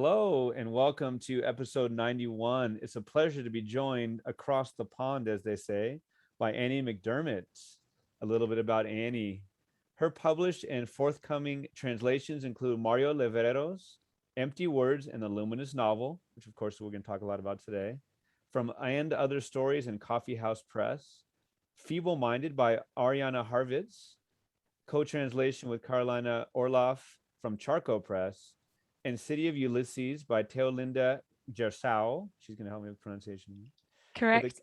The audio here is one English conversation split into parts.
Hello and welcome to episode 91. It's a pleasure to be joined across the pond, as they say, by Annie McDermott. A little bit about Annie. Her published and forthcoming translations include Mario Levrero's Empty Words and the Luminous Novel, which of course we're going to talk a lot about today, from And Other Stories and Coffee House Press, Feebleminded by Ariana Harwicz, co-translation with Carolina Orloff from Charco Press, and City of Ulysses by Teolinda Gersão. She's going to help me with pronunciation. Correct.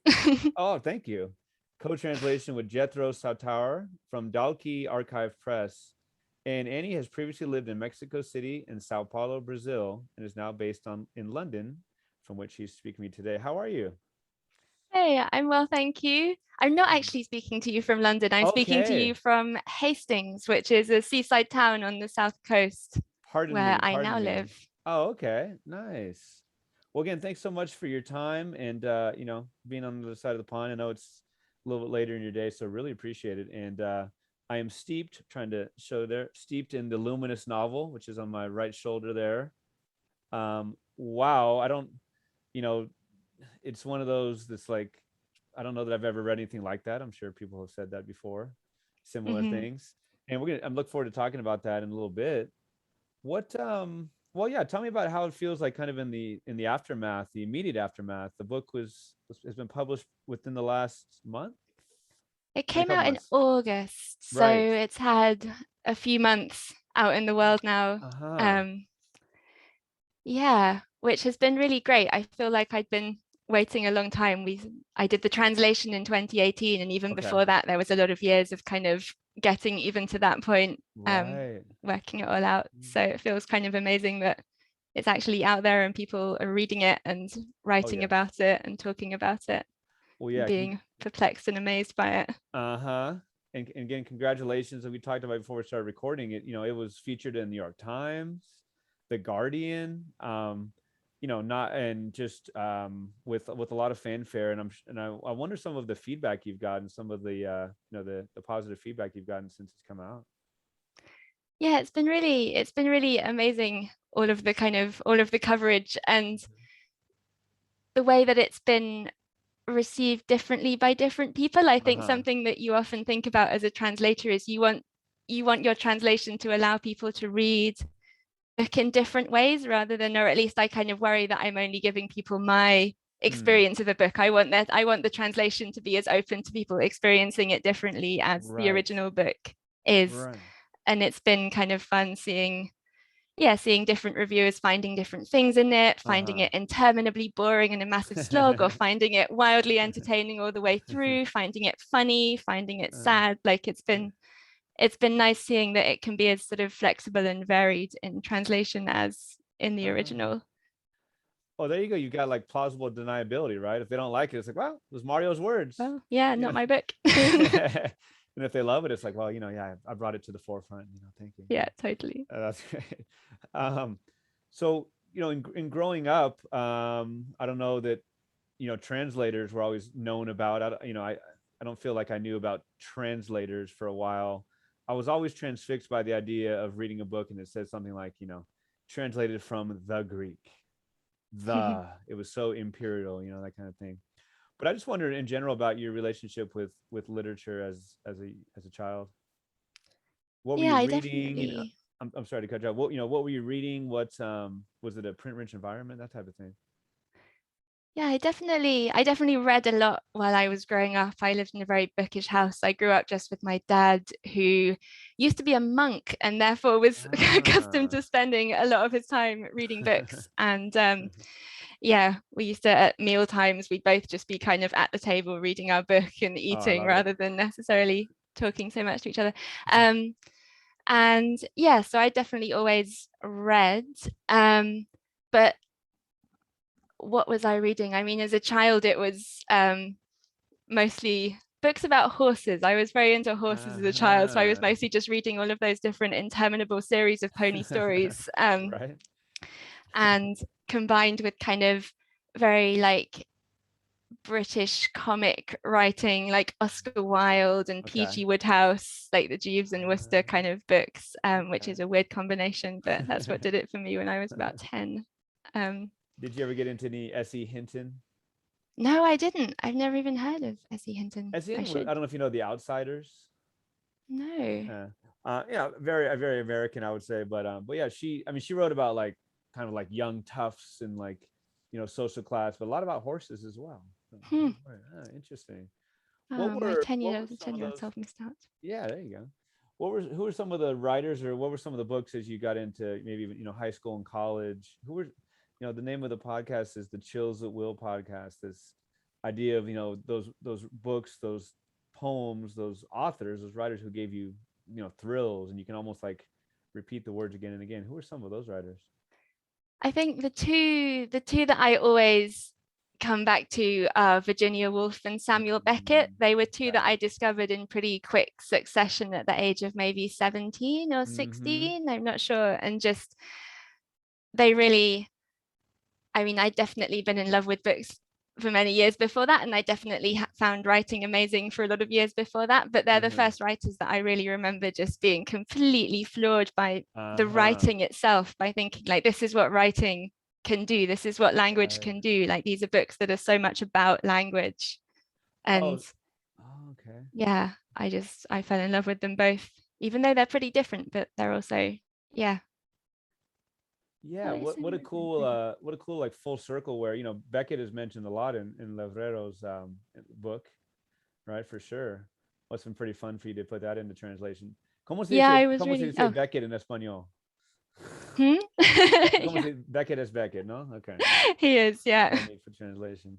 Oh, thank you. Co-translation with Jethro Soutar from Dalkey Archive Press. And Annie has previously lived in Mexico City and Sao Paulo, Brazil, and is now based in London, from which she's speaking to me today. How are you? Hey, I'm well, thank you. I'm not actually speaking to you from London. I'm speaking to you from Hastings, which is a seaside town on the south coast where I now live. Oh, okay. Nice. Well, again, thanks so much for your time and, being on the other side of the pond. I know it's a little bit later in your day, so really appreciate it. And I am steeped in the Luminous Novel, which is on my right shoulder there. Wow. It's one of those that's like, I don't know that I've ever read anything like that. I'm sure people have said that before, similar things. And I'm looking forward to talking about that in a little bit. Tell me about how it feels like kind of in the aftermath, the immediate aftermath. The book has been published within the last month. It came out in August, so it's had a few months out in the world now. Which has been really great. I feel like I'd been waiting a long time. I did the translation in 2018, and even before that, there was a lot of years of kind of getting even to that point, working it all out. So it feels kind of amazing that it's actually out there and people are reading it and writing about it and talking about it. Being perplexed and amazed by it. And again, congratulations. And we talked about before we started recording it. It was featured in the New York Times, The Guardian. With a lot of fanfare, and I wonder some of the feedback you've gotten, some of the the positive feedback you've gotten since it's come out. Yeah, it's been really amazing, all of the coverage and the way that it's been received differently by different people. I think something that you often think about as a translator is you want your translation to allow people to read book in different ways, rather than, or at least I kind of worry that I'm only giving people my experience of a book. I want the translation to be as open to people experiencing it differently as the original book is. And it's been kind of fun seeing different reviewers finding different things in it, finding it interminably boring and a massive slog, or finding it wildly entertaining all the way through, finding it funny, finding it sad. Like it's been nice seeing that it can be as sort of flexible and varied in translation as in the original. Oh, there you go. You got like plausible deniability, right? If they don't like it, it's like, well, it was Mario's words. Well, yeah, not my book. And if they love it, it's like, well, I brought it to the forefront. Thank you. Yeah, totally. That's great. So in growing up, I don't know that translators were always known about. I don't feel like I knew about translators for a while. I was always transfixed by the idea of reading a book and it said something like, translated from the Greek. It was so imperial, that kind of thing. But I just wondered in general about your relationship with literature as a child. What were you reading? I'm sorry to cut you off. What were you reading? What was it, a print-rich environment, that type of thing? Yeah, I definitely read a lot while I was growing up. I lived in a very bookish house. I grew up just with my dad, who used to be a monk and therefore was accustomed to spending a lot of his time reading books. And we used to, at meal times, we'd both just be kind of at the table reading our book and eating rather than necessarily talking so much to each other. So I definitely always read. But what was I reading? I mean, as a child, it was mostly books about horses. I was very into horses as a child, so I was mostly just reading all of those different interminable series of pony stories. And combined with kind of very like British comic writing, like Oscar Wilde and P.G. Wodehouse, like the Jeeves and Wooster kind of books, which is a weird combination, but that's what did it for me when I was about 10. Did you ever get into any S.E. Hinton? No, I didn't. I've never even heard of S.E. Hinton. S.E. I Hinton, should. I don't know if you know The Outsiders. No. Yeah, very American, I would say. But yeah, she wrote about like kind of like young toughs and like, you know, social class, but a lot about horses as well. So, interesting. Oh, my What were 10 some of year old those? self missed out. Yeah, there you go. Who were some of the writers, or what were some of the books as you got into maybe even, you know, high school and college? Who were, you know, the name of the podcast is the Chills at Will podcast. This idea of, you know, those books, those poems, those authors, those writers who gave you, you know, thrills, and you can almost like repeat the words again and again. Who are some of those writers? I think the two that I always come back to are Virginia Woolf and Samuel Beckett. They were two that I discovered in pretty quick succession at the age of maybe 17 or 16, I'm not sure. And just, they really, I mean, I'd definitely been in love with books for many years before that, and I definitely found writing amazing for a lot of years before that, but they're the first writers that I really remember just being completely floored by the writing itself, by thinking like, this is what writing can do, this is what language can do. Like, these are books that are so much about language. And yeah, I fell in love with them both, even though they're pretty different, but they're also, yeah. What a cool like full circle where, you know, Beckett is mentioned a lot in Levrero's book, right? For sure. Must have been pretty fun for you to put that into translation. ¿Cómo se dice Beckett en español? Beckett is Beckett, no? Okay. He is, yeah. No need for translation.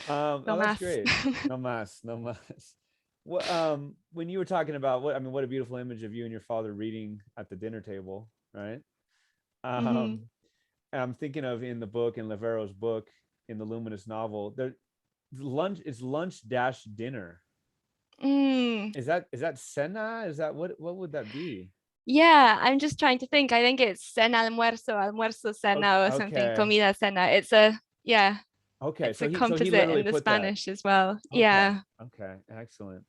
That's great. No más. When you were talking about what a beautiful image of you and your father reading at the dinner table, right? I'm thinking of in the book, in Levrero's book, in the Luminous Novel, lunch dash dinner. Is that cena? Is that what would that be? Yeah, I'm just trying to think. I think it's cena, almuerzo, cena, or something. Comida, cena. It's a Okay, it's a composite in the Spanish as well. Yeah. Okay, excellent.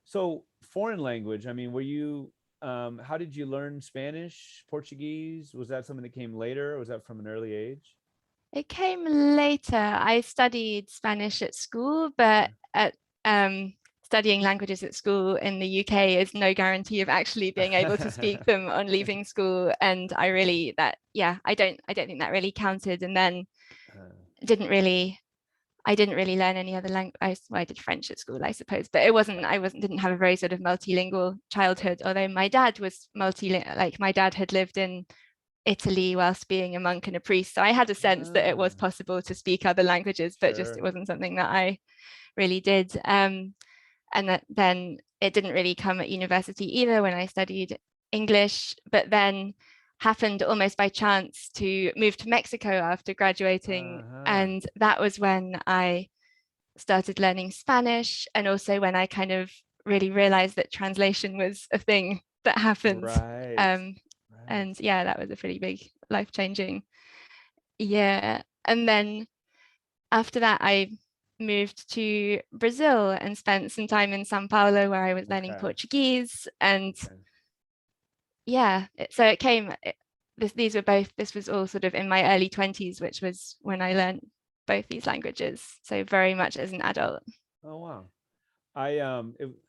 So foreign language. I mean, were you? How did you learn Spanish, Portuguese? Was that something that came later, or was that from an early age? It came later. I studied Spanish at school, but studying languages at school in the UK is no guarantee of actually being able to speak them on leaving school. And I don't think that really counted. And then I didn't really learn any other language. I did French at school, I suppose, but didn't have a very sort of multilingual childhood. Although my dad was multilingual, like my dad had lived in Italy whilst being a monk and a priest, so I had a sense that it was possible to speak other languages, but just it wasn't something that I really did. And then it didn't really come at university either, when I studied English, but then happened almost by chance to move to Mexico after graduating. And that was when I started learning Spanish, and also when I kind of really realized that translation was a thing that happened. And yeah, that was a pretty big life-changing year. And then after that, I moved to Brazil and spent some time in Sao Paulo, where I was learning Portuguese. And so it came, this was all sort of in my early 20s, which was when I learned both these languages. So very much as an adult. Oh, wow.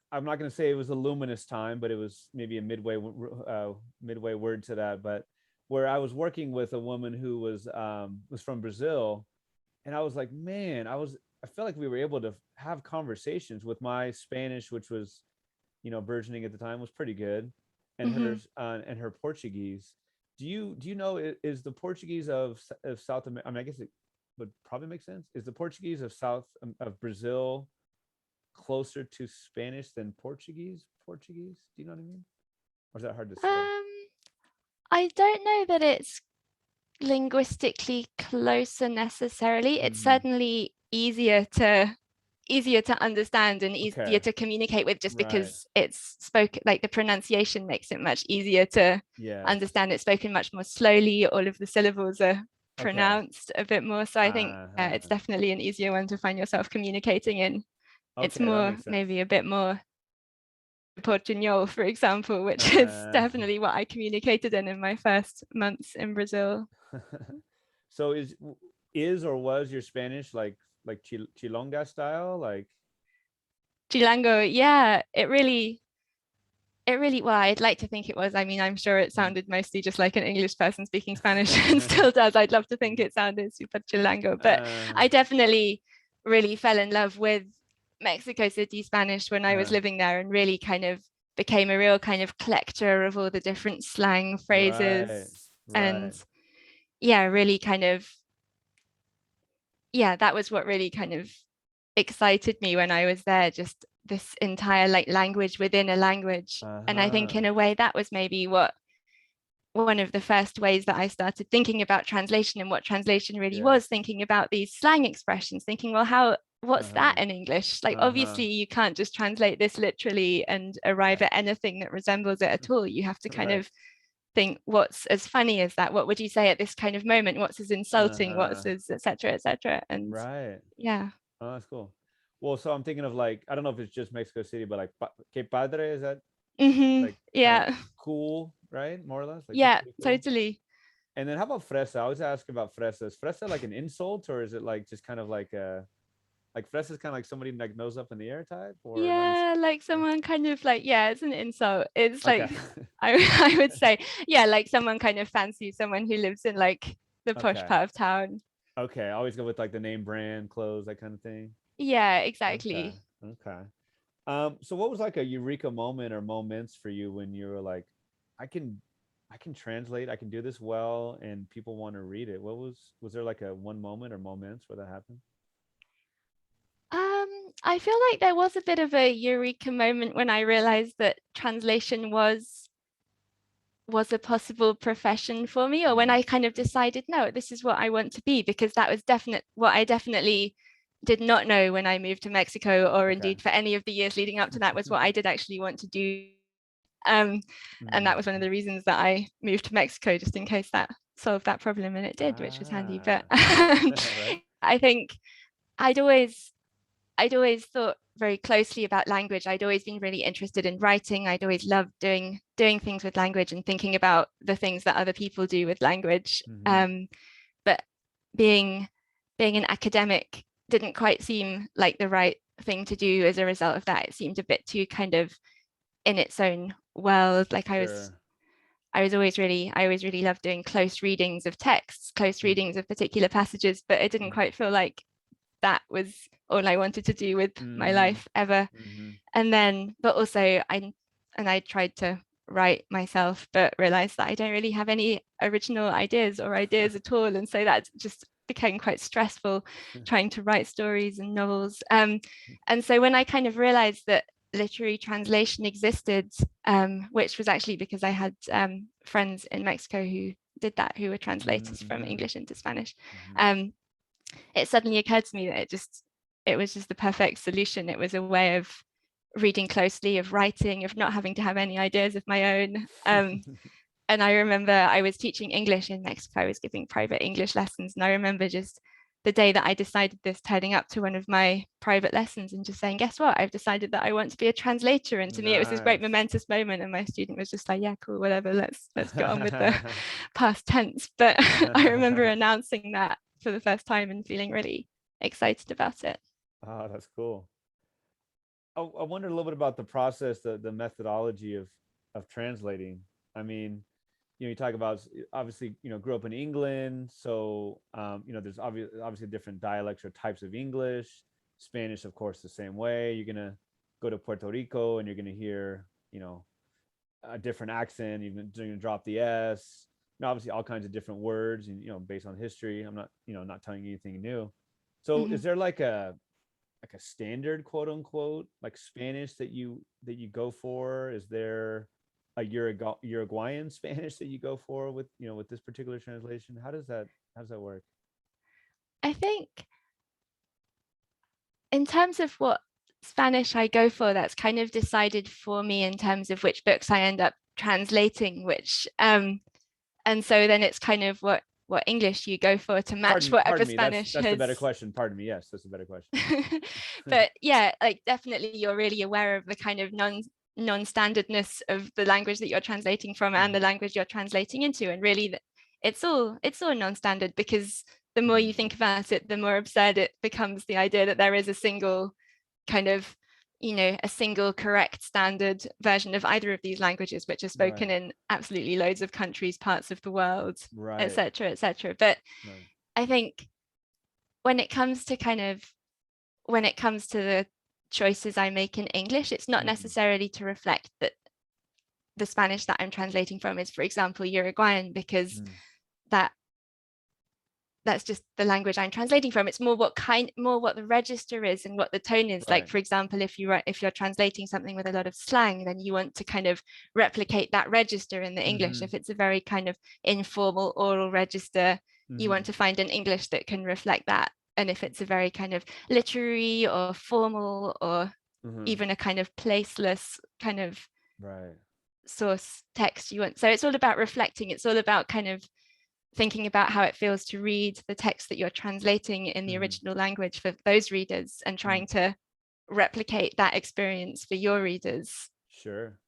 I'm not going to say it was a luminous time, but it was maybe a midway word to that. But where I was working with a woman who was from Brazil, and I was like, man, I felt like we were able to have conversations with my Spanish, which was, you know, burgeoning at the time, was pretty good, and hers and her Portuguese. Do you know, is the Portuguese of South America? I mean, I guess it would probably make sense. Is the Portuguese of Brazil closer to Spanish than Portuguese? Do you know what I mean? Or is that hard to say? I don't know that it's linguistically closer necessarily. It's certainly easier to understand and easier to communicate with, just because it's spoken, like the pronunciation makes it much easier to understand. It's spoken much more slowly. All of the syllables are pronounced a bit more. So I think it's definitely an easier one to find yourself communicating in. It's more, maybe a bit more Portuñol, for example, which is definitely what I communicated in my first months in Brazil. So is or was your Spanish like Chilonga style? Like Chilango, yeah, it really, well, I'd like to think it was. I mean, I'm sure it sounded mostly just like an English person speaking Spanish and still does. I'd love to think it sounded super Chilango, but I definitely really fell in love with Mexico City Spanish when I was living there, and really kind of became a real kind of collector of all the different slang phrases. And yeah, really kind of, yeah, that was what really kind of excited me when I was there, just this entire like language within a language. And I think in a way that was maybe what one of the first ways that I started thinking about translation and what translation really was, thinking about these slang expressions, thinking, well, what's that in English? Like obviously you can't just translate this literally and arrive at anything that resembles it at all. You have to kind of think, what's as funny as that? What would you say at this kind of moment? What's as insulting? What's as etc. etc. And yeah. Oh, that's cool. Well, so I'm thinking of like, I don't know if it's just Mexico City, but like que padre, is that like yeah, cool, right? More or less. Like, yeah, cool. totally. And then how about fresa? I always ask about fresa. Is fresa like an insult, or is it like just kind of like fresa is kind of like somebody like nose up in the air type? Or yeah, like someone kind of like, yeah, it's an insult. It's like I would say, yeah, like someone kind of fancy someone who lives in like the posh part of town. Okay, I always go with like the name brand, clothes, that kind of thing. Yeah, exactly. Okay. So what was like a eureka moment or moments for you when you were like, I can translate, I can do this well, and people want to read it? What was there like a one moment or moments where that happened? I feel like there was a bit of a eureka moment when I realized that translation was a possible profession for me, or when I kind of decided, no, this is what I want to be, because that was what I definitely did not know when I moved to Mexico, or indeed for any of the years leading up to that, was what I did actually want to do. And that was one of the reasons that I moved to Mexico, just in case that solved that problem, and it did, which was handy. But I think I'd always thought very closely about language. I'd always been really interested in writing. I'd always loved doing things with language and thinking about the things that other people do with language. But being an academic didn't quite seem like the right thing to do as a result of that. It seemed a bit too kind of in its own world. Like I always really loved doing close readings of texts, close readings of particular passages, but it didn't quite feel like that was all I wanted to do with my life ever. And then, but also I tried to write myself, but realized that I don't really have any original ideas at all. And so that just became quite stressful, trying to write stories and novels. And so when I kind of realized that literary translation existed, which was actually because I had friends in Mexico who did that, who were translators from English into Spanish, it suddenly occurred to me that it was just the perfect solution. It was a way of reading closely, of writing, of not having to have any ideas of my own. And I remember I was teaching English in Mexico. I was giving private English lessons. And I remember just the day that I decided this, turning up to one of my private lessons and just saying, guess what? I've decided that I want to be a translator. And to me, it was this great momentous moment. And my student was just like, yeah, cool, whatever. Let's get on with the past tense. But I remember announcing that for the first time and feeling really excited about it. Oh, that's cool. I wonder a little bit about the process, the methodology of translating. I mean, you talk about, obviously, grew up in England, so there's obviously different dialects or types of English. Spanish, of course, the same way. You're gonna go to Puerto Rico and you're gonna hear a different accent. You're gonna drop the S. Obviously, all kinds of different words, and based on history. I'm not not telling you anything new. So, is there like a standard, quote unquote, like Spanish that you go for? Is there a Uruguayan Spanish that you go for with with this particular translation? How does that work? I think in terms of what Spanish I go for, that's kind of decided for me in terms of which books I end up translating, which and so then it's kind of what English you go for to match whatever Spanish. That's the better question. Pardon me. Yes, that's a better question. But yeah, like definitely you're really aware of the kind of non-standardness of the language that you're translating from and the language you're translating into, and really it's all non-standard, because the more you think about it, the more absurd it becomes, the idea that there is a single kind of, a single correct standard version of either of these languages, which are spoken in absolutely loads of countries, parts of the world, etc., etc. But I think when it comes to the choices I make in English, it's not necessarily to reflect that the Spanish that I'm translating from is, for example, Uruguayan, because that's just the language I'm translating from. It's more what the register is and what the tone is. Like, for example, if you're translating something with a lot of slang, then you want to kind of replicate that register in the English. If it's a very kind of informal oral register, you want to find an English that can reflect that. And if it's a very kind of literary or formal or even a kind of placeless kind of source text, so it's all about reflecting. It's all about kind of thinking about how it feels to read the text that you're translating in the original language for those readers, and trying to replicate that experience for your readers. Sure.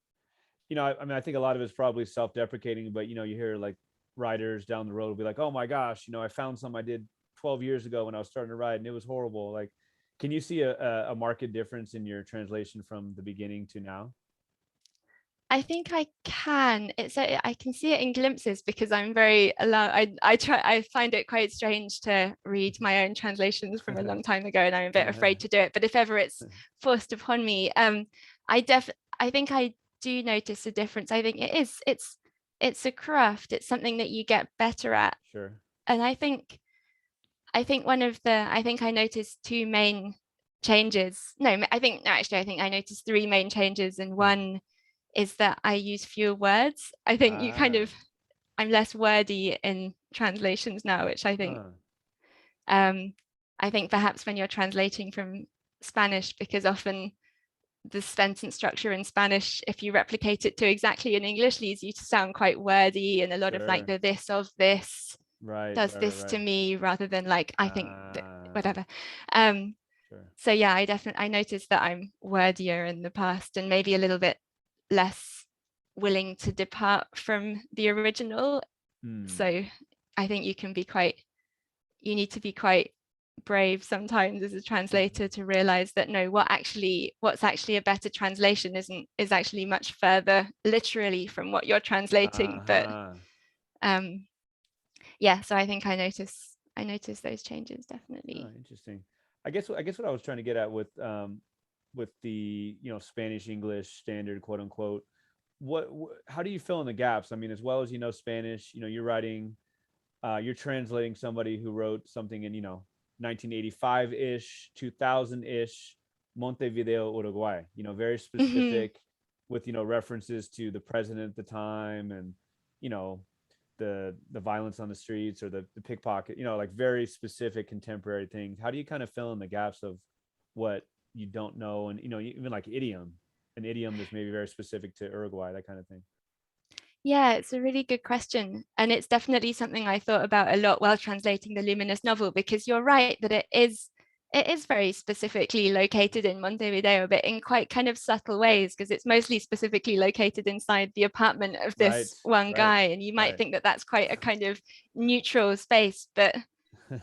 I mean, I think a lot of it's probably self-deprecating, but you hear like writers down the road will be like, oh my gosh, I found something I did 12 years ago when I was starting to write and it was horrible. Like, can you see a marked difference in your translation from the beginning to now? I think I can. I can see it in glimpses, because I'm very allowed. I find it quite strange to read my own translations from a long time ago, and I'm a bit afraid to do it. But if ever it's forced upon me, I think I do notice a difference. I think it's a craft. It's something that you get better at. Sure. And I think I noticed two main changes. I think I noticed three main changes, and one is that I use fewer words. I think I'm less wordy in translations now, which I think perhaps when you're translating from Spanish, because often the sentence structure in Spanish, if you replicate it to exactly in English, leads you to sound quite wordy, and a lot of like the this of this does this to me, rather than like I think whatever. So yeah, I noticed that I'm wordier in the past, and maybe a little bit less willing to depart from the original. So I think you need to be quite brave sometimes as a translator to realize that no, what's actually a better translation is actually much further literally from what you're translating. But so I think I notice those changes, definitely. Interesting. I guess what I was trying to get at with the Spanish English standard, quote unquote, how do you fill in the gaps? I mean, as well as Spanish, you're writing, you're translating somebody who wrote something in 1985-ish, 2000-ish, Montevideo, Uruguay, very specific with references to the president at the time, and the violence on the streets or the pickpocket, like very specific contemporary things. How do you kind of fill in the gaps of what you don't know, and even like an idiom that's maybe very specific to Uruguay, that kind of thing? Yeah, it's a really good question, and it's definitely something I thought about a lot while translating the Luminous novel, because you're right that it is very specifically located in Montevideo, but in quite kind of subtle ways, because it's mostly specifically located inside the apartment of this one guy, and you might think that that's quite a kind of neutral space, but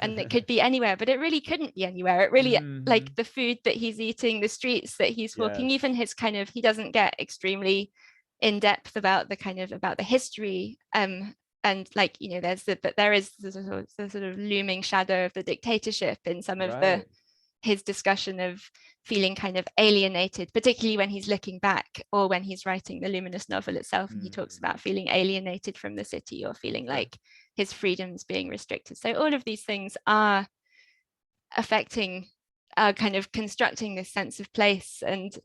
and it could be anywhere, but it really couldn't be anywhere. It really like the food that he's eating, the streets that he's walking, even his kind of, he doesn't get extremely in depth about the history, and like there is the sort of looming shadow of the dictatorship in some of his discussion of feeling kind of alienated, particularly when he's looking back or when he's writing the Luminous novel itself, and he talks about feeling alienated from the city or feeling like his freedoms being restricted. So all of these things are affecting, kind of constructing this sense of place. And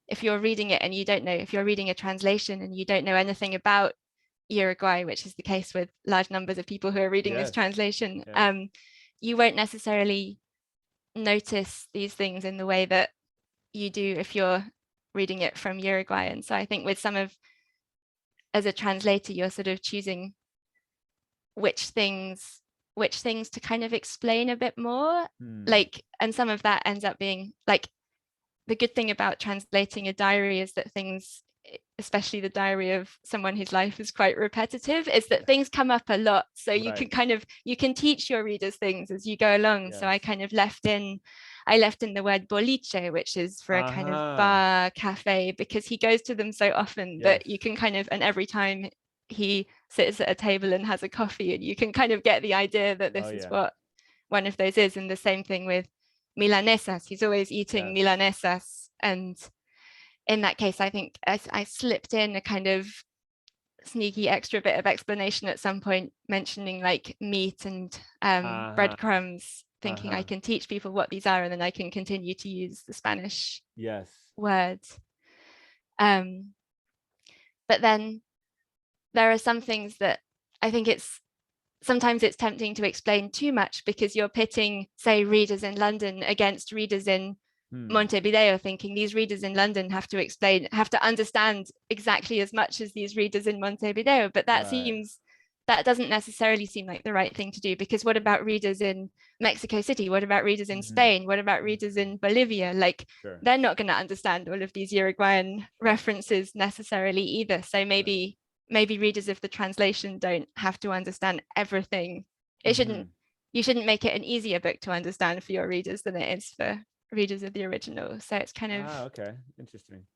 if you're reading it and you don't know, if you're reading a translation and you don't know anything about Uruguay, which is the case with large numbers of people who are reading this translation, you won't necessarily notice these things in the way that you do if you're reading it from Uruguay. And so I think with as a translator, you're sort of choosing which things to kind of explain a bit more, like, and some of that ends up being like, the good thing about translating a diary is that especially the diary of someone whose life is quite repetitive, is that things come up a lot. So you can kind of, you can teach your readers things as you go along. Yes. So I kind of left in the word boliche, which is for a kind of bar, cafe, because he goes to them so often that you can kind of, and every time he sits at a table and has a coffee, and you can kind of get the idea that this is what one of those is. And the same thing with milanesas. He's always eating milanesas. And in that case, I think I slipped in a kind of sneaky extra bit of explanation at some point, mentioning like meat and breadcrumbs, thinking I can teach people what these are, and then I can continue to use the Spanish words. But then there are some things that I think sometimes it's tempting to explain too much, because you're pitting, say, readers in London against readers in Montevideo, thinking these readers in London have to understand exactly as much as these readers in Montevideo. But that doesn't necessarily seem like the right thing to do, because what about readers in Mexico City? What about readers in Spain? What about readers in Bolivia? Like, they're not going to understand all of these Uruguayan references necessarily either. So maybe readers of the translation don't have to understand everything. You shouldn't make it an easier book to understand for your readers than it is for readers of the original. So it's kind of okay, interesting.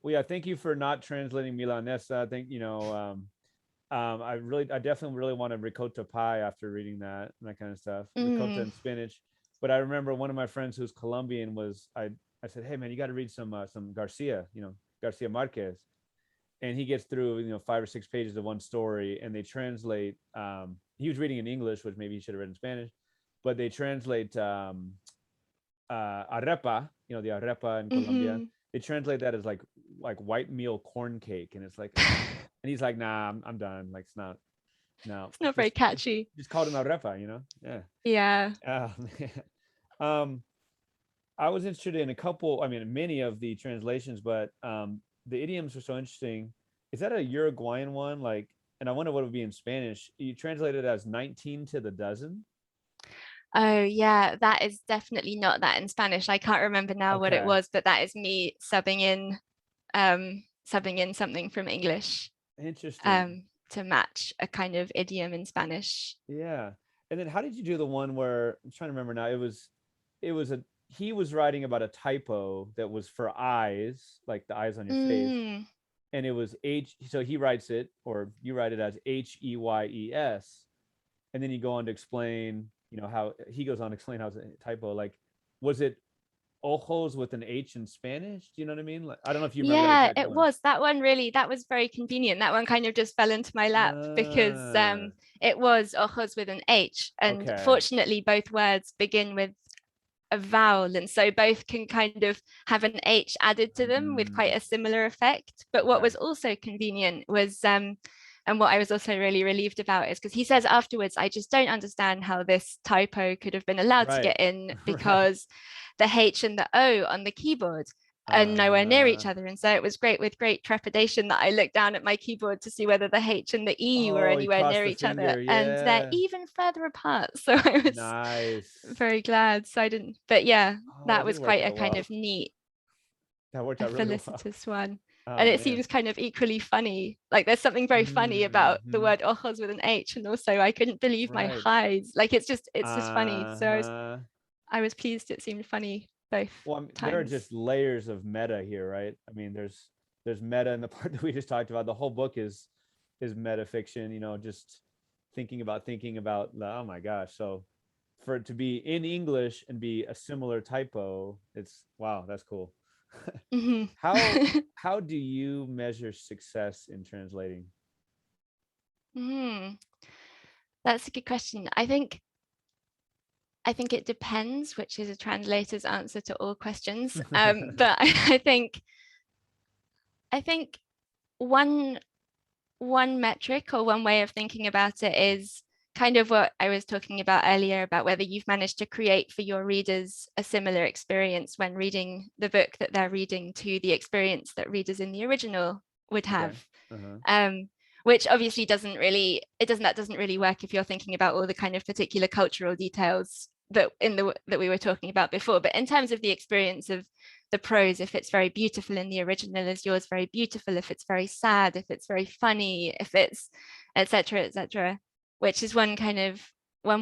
Well, thank you for not translating milanesa. I think I definitely really want a ricotta pie after reading that and that kind of stuff, ricotta and spinach. But I remember one of my friends who's Colombian I said, hey man, you got to read some Garcia Garcia Marquez. And he gets through 5 or 6 pages of one story, and they translate. He was reading in English, which maybe he should have read in Spanish, but they translate arepa, the arepa in Colombia. They translate that as like white meal corn cake, and it's like, and he's like, nah, I'm done. Like, it's not very catchy. Just called an arepa, I was interested in many of the translations, but the idioms are so interesting. Is that a Uruguayan one? Like, and I wonder what it would be in Spanish. You translate it as 19 to the dozen. Oh yeah, that is definitely not that in Spanish. I can't remember now what it was, but that is me subbing in something from English. Interesting. To match a kind of idiom in Spanish. Yeah. And then how did you do the one where, I'm trying to remember now, he was writing about a typo that was for eyes, like the eyes on your face. And it was so he writes it, or you write it as HEYES. And then you go on to explain, how he goes on to explain how it's a typo. Like, was it ojos with an H in Spanish? Do you know what I mean? Like, I don't know if you remember. Yeah, it was that one. Really, that was very convenient. That one kind of just fell into my lap because it was ojos with an H, and fortunately both words begin with a vowel, and so both can kind of have an H added to them with quite a similar effect. But what was also convenient was and what I was also really relieved about is because he says afterwards, I just don't understand how this typo could have been allowed to get in, because the H and the O on the keyboard are nowhere near each other. And so it was with great trepidation that I looked down at my keyboard to see whether the H and the E were anywhere near each other. And they're even further apart. So I was very glad. So I didn't, but that was quite a kind of neat, that worked out really felicitous one. And it seems kind of equally funny. Like, there's something very funny about the word ojos with an H, and also I couldn't believe my highs. Like, it's just funny. So I was pleased it seemed funny both times. There are just layers of meta here, right? I mean, there's meta in the part that we just talked about. The whole book is meta fiction, just thinking about oh my gosh. So for it to be in English and be a similar typo, it's wow, that's cool. How do you measure success in translating? That's a good question. I think it depends, which is a translator's answer to all questions. But I think one metric or one way of thinking about it is kind of what I was talking about earlier, about whether you've managed to create for your readers a similar experience when reading the book that they're reading to the experience that readers in the original would have. Which obviously doesn't really work if you're thinking about all the kind of particular cultural details that we were talking about before. But in terms of the experience of the prose, if it's very beautiful in the original, is yours very beautiful? If it's very sad, if it's very funny, if it's etc., etc., which is one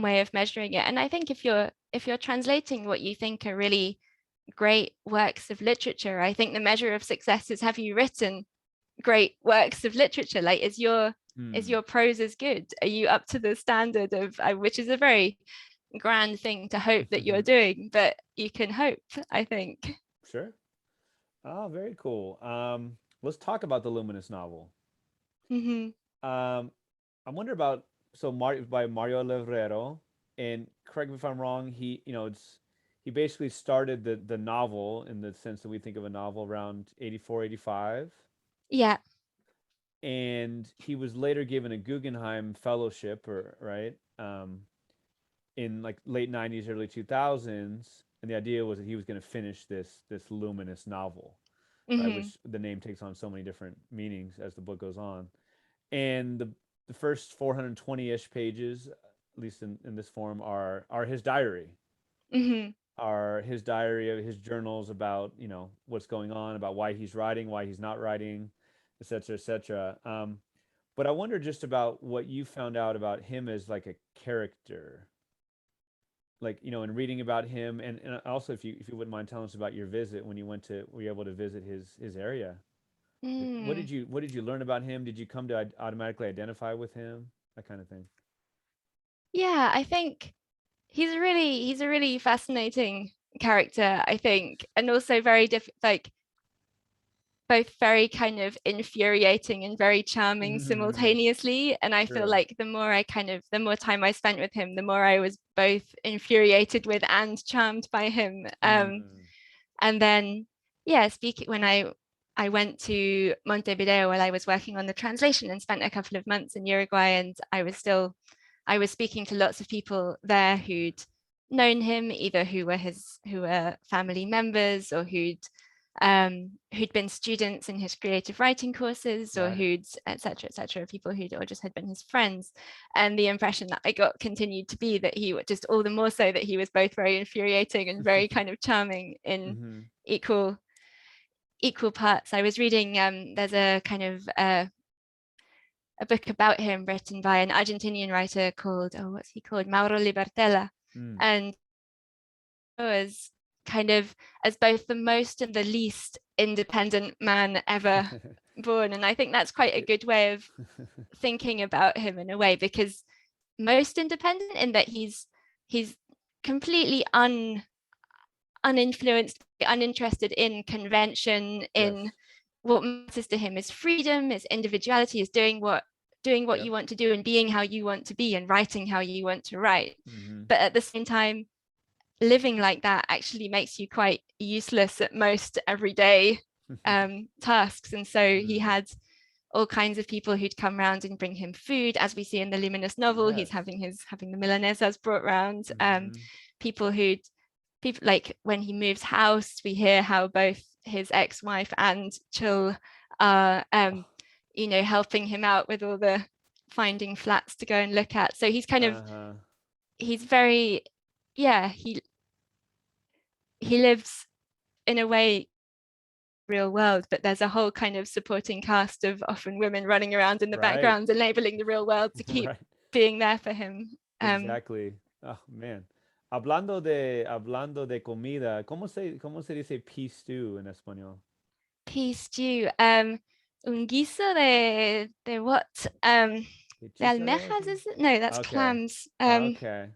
way of measuring it. And I think if you're translating what you think are really great works of literature, I think the measure of success is, have you written great works of literature? Like, is your prose as good? Are you up to the standard of, which is a very grand thing to hope that you're doing, but you can hope, I think. Sure. Oh, very cool. Let's talk about the Luminous Novel. I wonder about, by Mario Levrero, and correct me if I'm wrong, he basically started the novel in the sense that we think of a novel around 84, 85. Yeah. And he was later given a Guggenheim Fellowship, in like late 90s, early 2000s. And the idea was that he was going to finish this luminous novel, right, which the name takes on so many different meanings as the book goes on. And the first 420-ish pages, at least in this form, are his diary. Are his diary, his journals about, what's going on, about why he's writing, why he's not writing, etc., etc. But I wonder just about what you found out about him as like a character, like, in reading about him, and also if you wouldn't mind telling us about your visit when you were able to visit his area. Like, what did you learn about him? Did you come to automatically identify with him? That kind of thing. Yeah, I think he's a really fascinating character, I think, and also very like both very kind of infuriating and very charming simultaneously. And I feel like the more time I spent with him, the more I was both infuriated with and charmed by him. And then, yeah, when I went to Montevideo while I was working on the translation and spent a couple of months in Uruguay, and I was speaking to lots of people there who'd known him, either who were family members, or who'd been students in his creative writing courses, or who'd etc., people or just had been his friends. And the impression that I got continued to be that he just, all the more so, that he was both very infuriating and very kind of charming in equal parts. I was reading there's a kind of a book about him written by an Argentinian writer called, what's he called, Mauro Libertella, and was kind of as both the most and the least independent man ever born. And I think that's quite a good way of thinking about him in a way, because most independent in that he's completely uninfluenced, uninterested in convention, in what matters to him is freedom, is individuality, is doing what you want to do and being how you want to be and writing how you want to write. But at the same time, living like that actually makes you quite useless at most everyday tasks. And so he had all kinds of people who'd come around and bring him food, as we see in the Luminous Novel. He's having the milanesas brought round. People like when he moves house, we hear how both his ex-wife and Chul are helping him out with all the finding flats to go and look at. So he's kind of he's very he lives in a way real world, but there's a whole kind of supporting cast of often women running around in the background, enabling the real world to keep being there for him. Exactly. Oh man. Hablando de comida, ¿cómo se dice pea stew en español? Pea stew, un guiso de what? De almejas, is it? No, that's clams. Okay.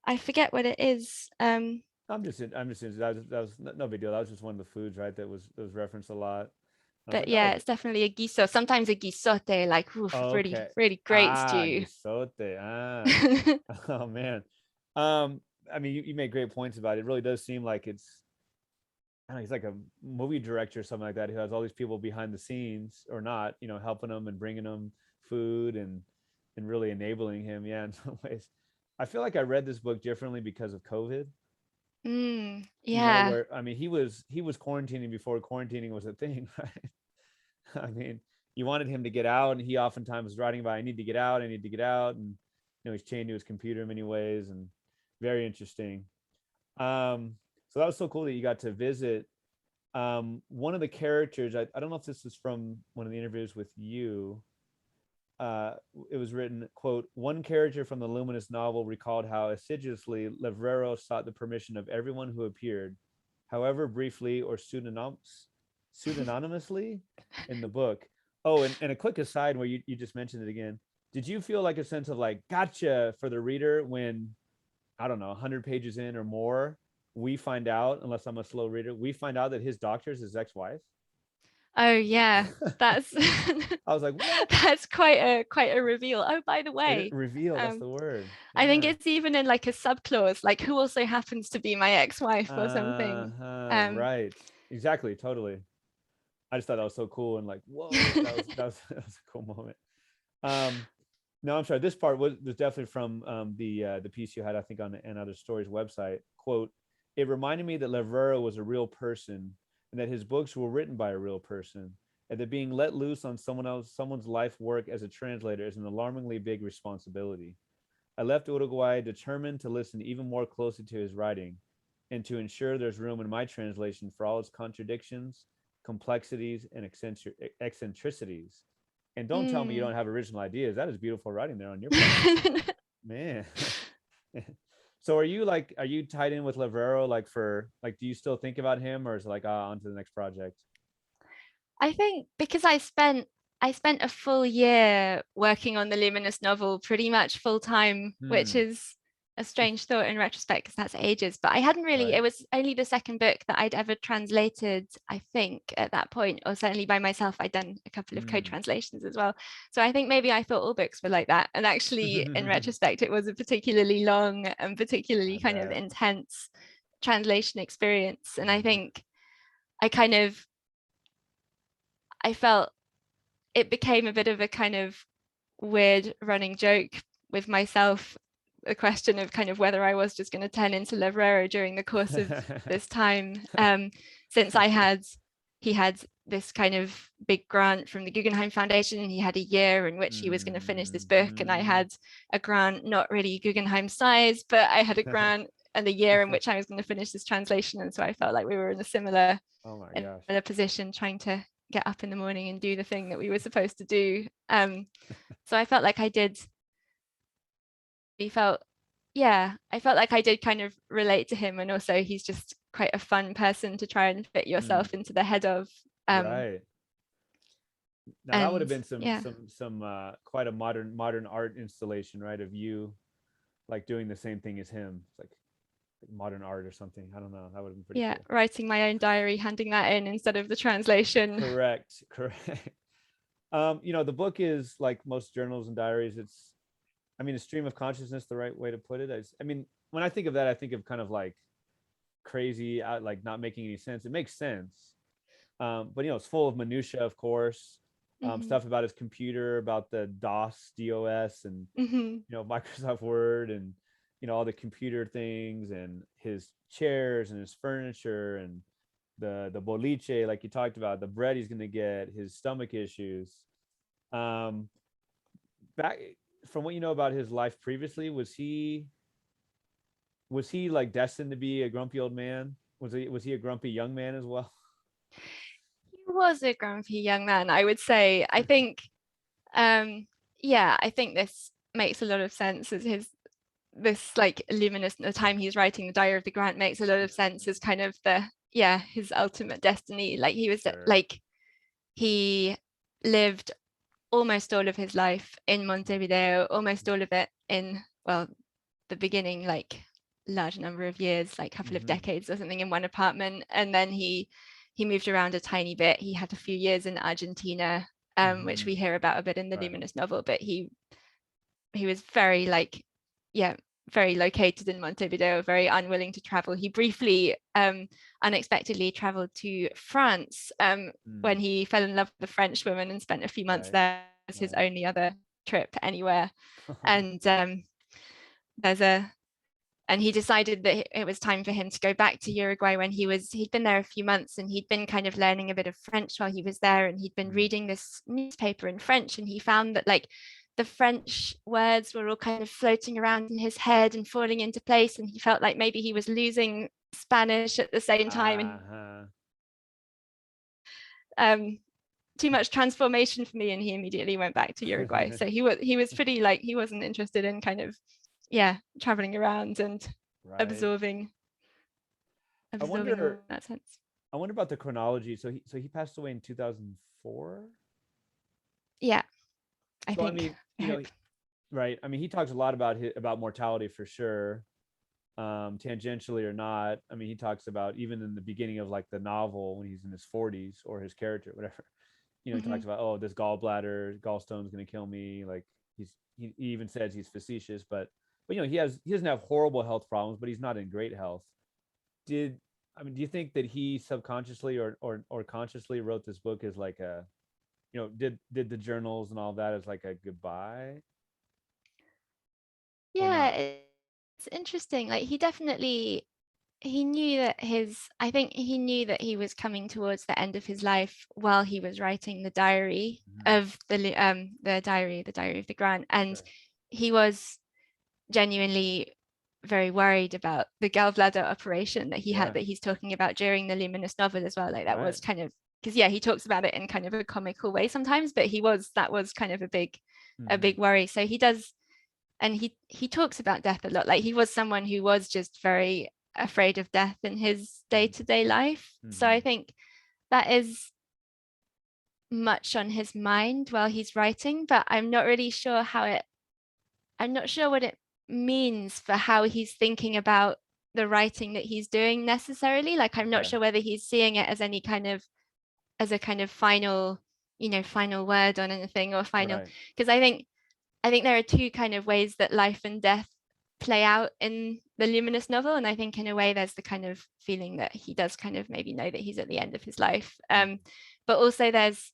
I forget what it is. I'm just that was no big deal. That was just one of the foods, right? That was referenced a lot. But yeah, it's definitely a guiso. Sometimes a guisote, like really, really great stew. Guisote. Oh man. I mean, you make great points about it. It really does seem like it's like a movie director or something like that, who has all these people behind the scenes or not, helping them and bringing them food and really enabling him. Yeah, in some ways. I feel like I read this book differently because of COVID. Yeah. Where, I mean, he was quarantining before quarantining was a thing, right? I mean, you wanted him to get out, and he oftentimes was writing about, I need to get out, and he's chained to his computer in many ways, and very interesting. So that was so cool that you got to visit. One of the characters, I don't know if this is from one of the interviews with you. It was written, quote, one character from the Luminous novel recalled how assiduously Levrero sought the permission of everyone who appeared, however briefly or pseudonymously in the book. Oh, and a quick aside where you just mentioned it again. Did you feel like a sense of like gotcha for the reader when, I don't know, 100 pages in or more, we find out, unless I'm a slow reader, we find out that his doctor is his ex-wife? Oh yeah, that's I was like, what? that's quite a reveal. Oh, by the way, Reveal, that's the word. I think Yeah. it's even in like a subclause, like who also happens to be my ex-wife or something. Right. Exactly. Totally. I just thought that was so cool and like, whoa, that was a cool moment. No, I'm sorry. This part was definitely from the piece you had, I think, on the Other Stories website. Quote, it reminded me that Levrero was a real person and that his books were written by a real person, and that being let loose on someone's life work as a translator is an alarmingly big responsibility. I left Uruguay determined to listen even more closely to his writing and to ensure there's room in my translation for all its contradictions, complexities, and eccentricities. And don't tell me you don't have original ideas. That is beautiful writing there on your part. Man. So are you tied in with Levrero, like do you still think about him, or is it like on to the next project? I think because I spent a full year working on the Luminous novel pretty much full time, which is a strange thought in retrospect because that's ages, but I hadn't really, Right. it was only the second book that I'd ever translated, I think, at that point, or certainly by myself. I'd done a couple of co-translations as well. So I think maybe I thought all books were like that. And actually, in retrospect, it was a particularly long and particularly kind of intense translation experience. And I think I felt it became a bit of a kind of weird running joke with myself, the question of kind of whether I was just going to turn into Levrero during the course of this time, since he had this kind of big grant from the Guggenheim Foundation, and he had a year in which he was going to finish this book, and I had a grant, not really Guggenheim size, but I had a grant and the year in which I was going to finish this translation, and so I felt like we were in a similar position, trying to get up in the morning and do the thing that we were supposed to do. So I felt like I did kind of relate to him, and also he's just quite a fun person to try and fit yourself into the head of. Right. Now that would have been some quite a modern art installation, right? Of you like doing the same thing as him. It's like modern art or something. I don't know. That would have been pretty cool. Writing my own diary, handing that in instead of the translation. Correct. The book is like most journals and diaries. It's, a stream of consciousness, the right way to put it. When I think of that, I think of kind of like crazy, like not making any sense. It makes sense. But it's full of minutia, of course. Stuff about his computer, about the DOS, and Microsoft Word, and all the computer things, and his chairs and his furniture, and the boliche, like you talked about, the bread he's going to get, his stomach issues. Back from what you know about his life previously, was he like destined to be a grumpy old man? Was he a grumpy young man as well? He was a grumpy young man, I would say. I think I think this makes a lot of sense as this like luminous, the time he's writing the Diary of the Grant makes a lot of sense as kind of his ultimate destiny. Like he was like, he lived almost all of his life in Montevideo, almost all of it in, well, the beginning, like large number of years, like a couple of decades or something, in one apartment, and then he moved around a tiny bit. He had a few years in Argentina, which we hear about a bit in the Luminous novel, but he was very very located in Montevideo, very unwilling to travel. He briefly unexpectedly traveled to France when he fell in love with a French woman and spent a few months there as his only other trip anywhere. And he decided that it was time for him to go back to Uruguay when he'd been there a few months, and he'd been kind of learning a bit of French while he was there, and he'd been reading this newspaper in French, and he found that like the French words were all kind of floating around in his head and falling into place, and he felt like maybe he was losing Spanish at the same time. And too much transformation for me, and he immediately went back to Uruguay. So he was pretty like, he wasn't interested in kind of traveling around and absorbing I wonder, in that sense. I wonder about the chronology. So he passed away in 2004. Yeah, I so think. I mean, you know, right. I mean, he talks a lot about mortality for sure, tangentially or not. I mean, he talks about, even in the beginning of like the novel, when he's in his 40s, or his character, whatever, you know, he talks about, oh, this gallstone's going to kill me. Like he even says he's facetious, but you know, he doesn't have horrible health problems, but he's not in great health. Do you think that he subconsciously or consciously wrote this book as like a, you know, did the journals and all that as like a goodbye? Yeah, it's interesting. Like he knew that I think he knew that he was coming towards the end of his life while he was writing the diary of the diary of the Grant, and he was genuinely very worried about the gallbladder operation that he had, that he's talking about during the Luminous Novel as well. Like that was kind of, because he talks about it in kind of a comical way sometimes, but that was kind of a big worry. So he does, and he talks about death a lot. Like he was someone who was just very afraid of death in his day-to-day life. So I think that is much on his mind while he's writing, but I'm not really sure I'm not sure what it means for how he's thinking about the writing that he's doing necessarily. Like I'm not sure whether he's seeing it as a kind of final word on anything, or final, because I think there are two kind of ways that life and death play out in the Luminous Novel, and I think in a way there's the kind of feeling that he does kind of maybe know that he's at the end of his life, but also there's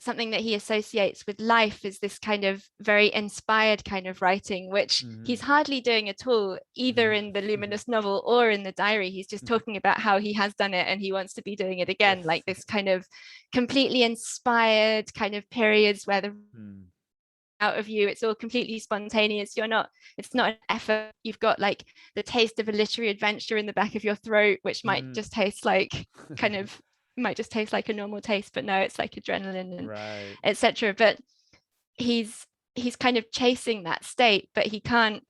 something that he associates with life is this kind of very inspired kind of writing, which he's hardly doing at all, either in the Luminous Novel or in the diary. He's just talking about how he has done it and he wants to be doing it again, like this kind of completely inspired kind of periods where the out of you, it's all completely spontaneous. It's not an effort. You've got like the taste of a literary adventure in the back of your throat, which might just taste like might just taste like a normal taste, but no, it's like adrenaline and etc. But he's kind of chasing that state, but he can't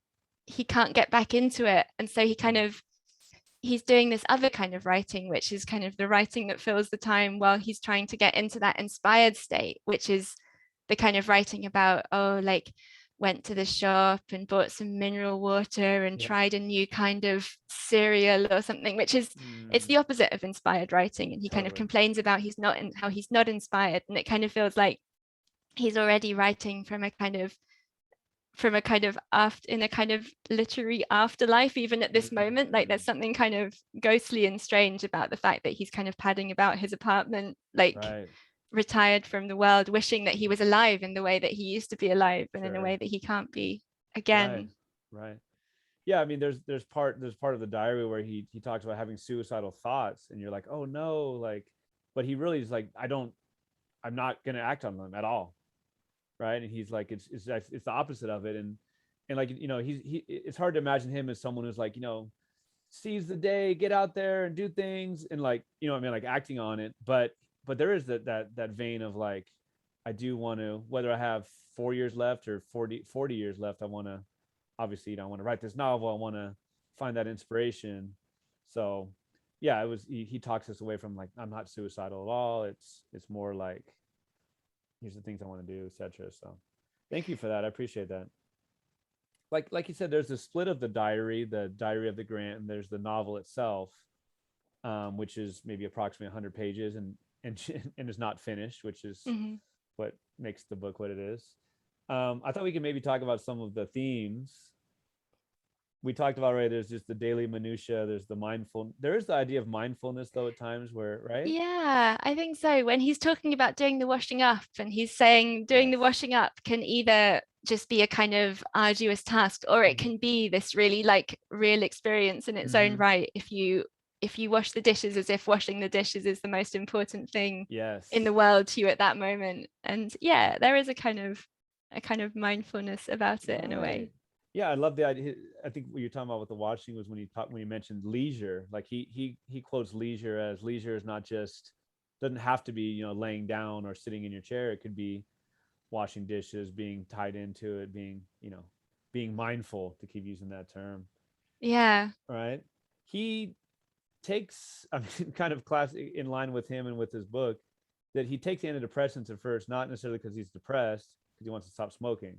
get back into it, and so he's doing this other kind of writing, which is kind of the writing that fills the time while he's trying to get into that inspired state, which is the kind of writing about, like went to the shop and bought some mineral water and tried a new kind of cereal or something, which is it's the opposite of inspired writing. And he kind of complains about how he's not inspired, and it kind of feels like he's already writing from a kind of in a kind of literary afterlife, even at this moment. Like there's something kind of ghostly and strange about the fact that he's kind of padding about his apartment, like retired from the world, wishing that he was alive in the way that he used to be alive, and in a way that he can't be again. Right. Yeah, I mean, there's part of the diary where he talks about having suicidal thoughts, and you're like, oh no, like, but he really is like, I'm not gonna act on them at all, right? And he's like, it's the opposite of it, and like, you know, it's hard to imagine him as someone who's like, you know, seize the day, get out there and do things, and like, you know what I mean, like acting on it, but there is that vein of like, I do want to, whether I have 4 years left or 40 years left, I want to, obviously, you know, I want to write this novel, I want to find that inspiration. So yeah, he talks us away from like, I'm not suicidal at all. It's more like, here's the things I want to do, etc. So thank you for that. I appreciate that. Like you said, there's a split of the diary of the Grant, and there's the novel itself, which is maybe approximately 100 pages and is not finished, which is what makes the book what it is. I thought we could maybe talk about some of the themes. We talked about, right, there's just the daily minutia, there's there is the idea of mindfulness though at times, where, right? Yeah, I think so. When he's talking about doing the washing up, and he's saying doing the washing up can either just be a kind of arduous task, or it can be this really like real experience in its own right, if you wash the dishes as if washing the dishes is the most important thing in the world to you at that moment. And yeah, there is a kind of a kind of mindfulness about it in a way. Yeah, I love the idea. I think what you're talking about with the watching was when you mentioned leisure. Like he quotes leisure as leisure is not just, doesn't have to be, you know, laying down or sitting in your chair. It could be washing dishes, being tied into it, being, you know, being mindful, to keep using that term. Yeah. Right. He takes, I mean, kind of classic in line with him and with his book, that he takes antidepressants at first, not necessarily because he's depressed, because he wants to stop smoking.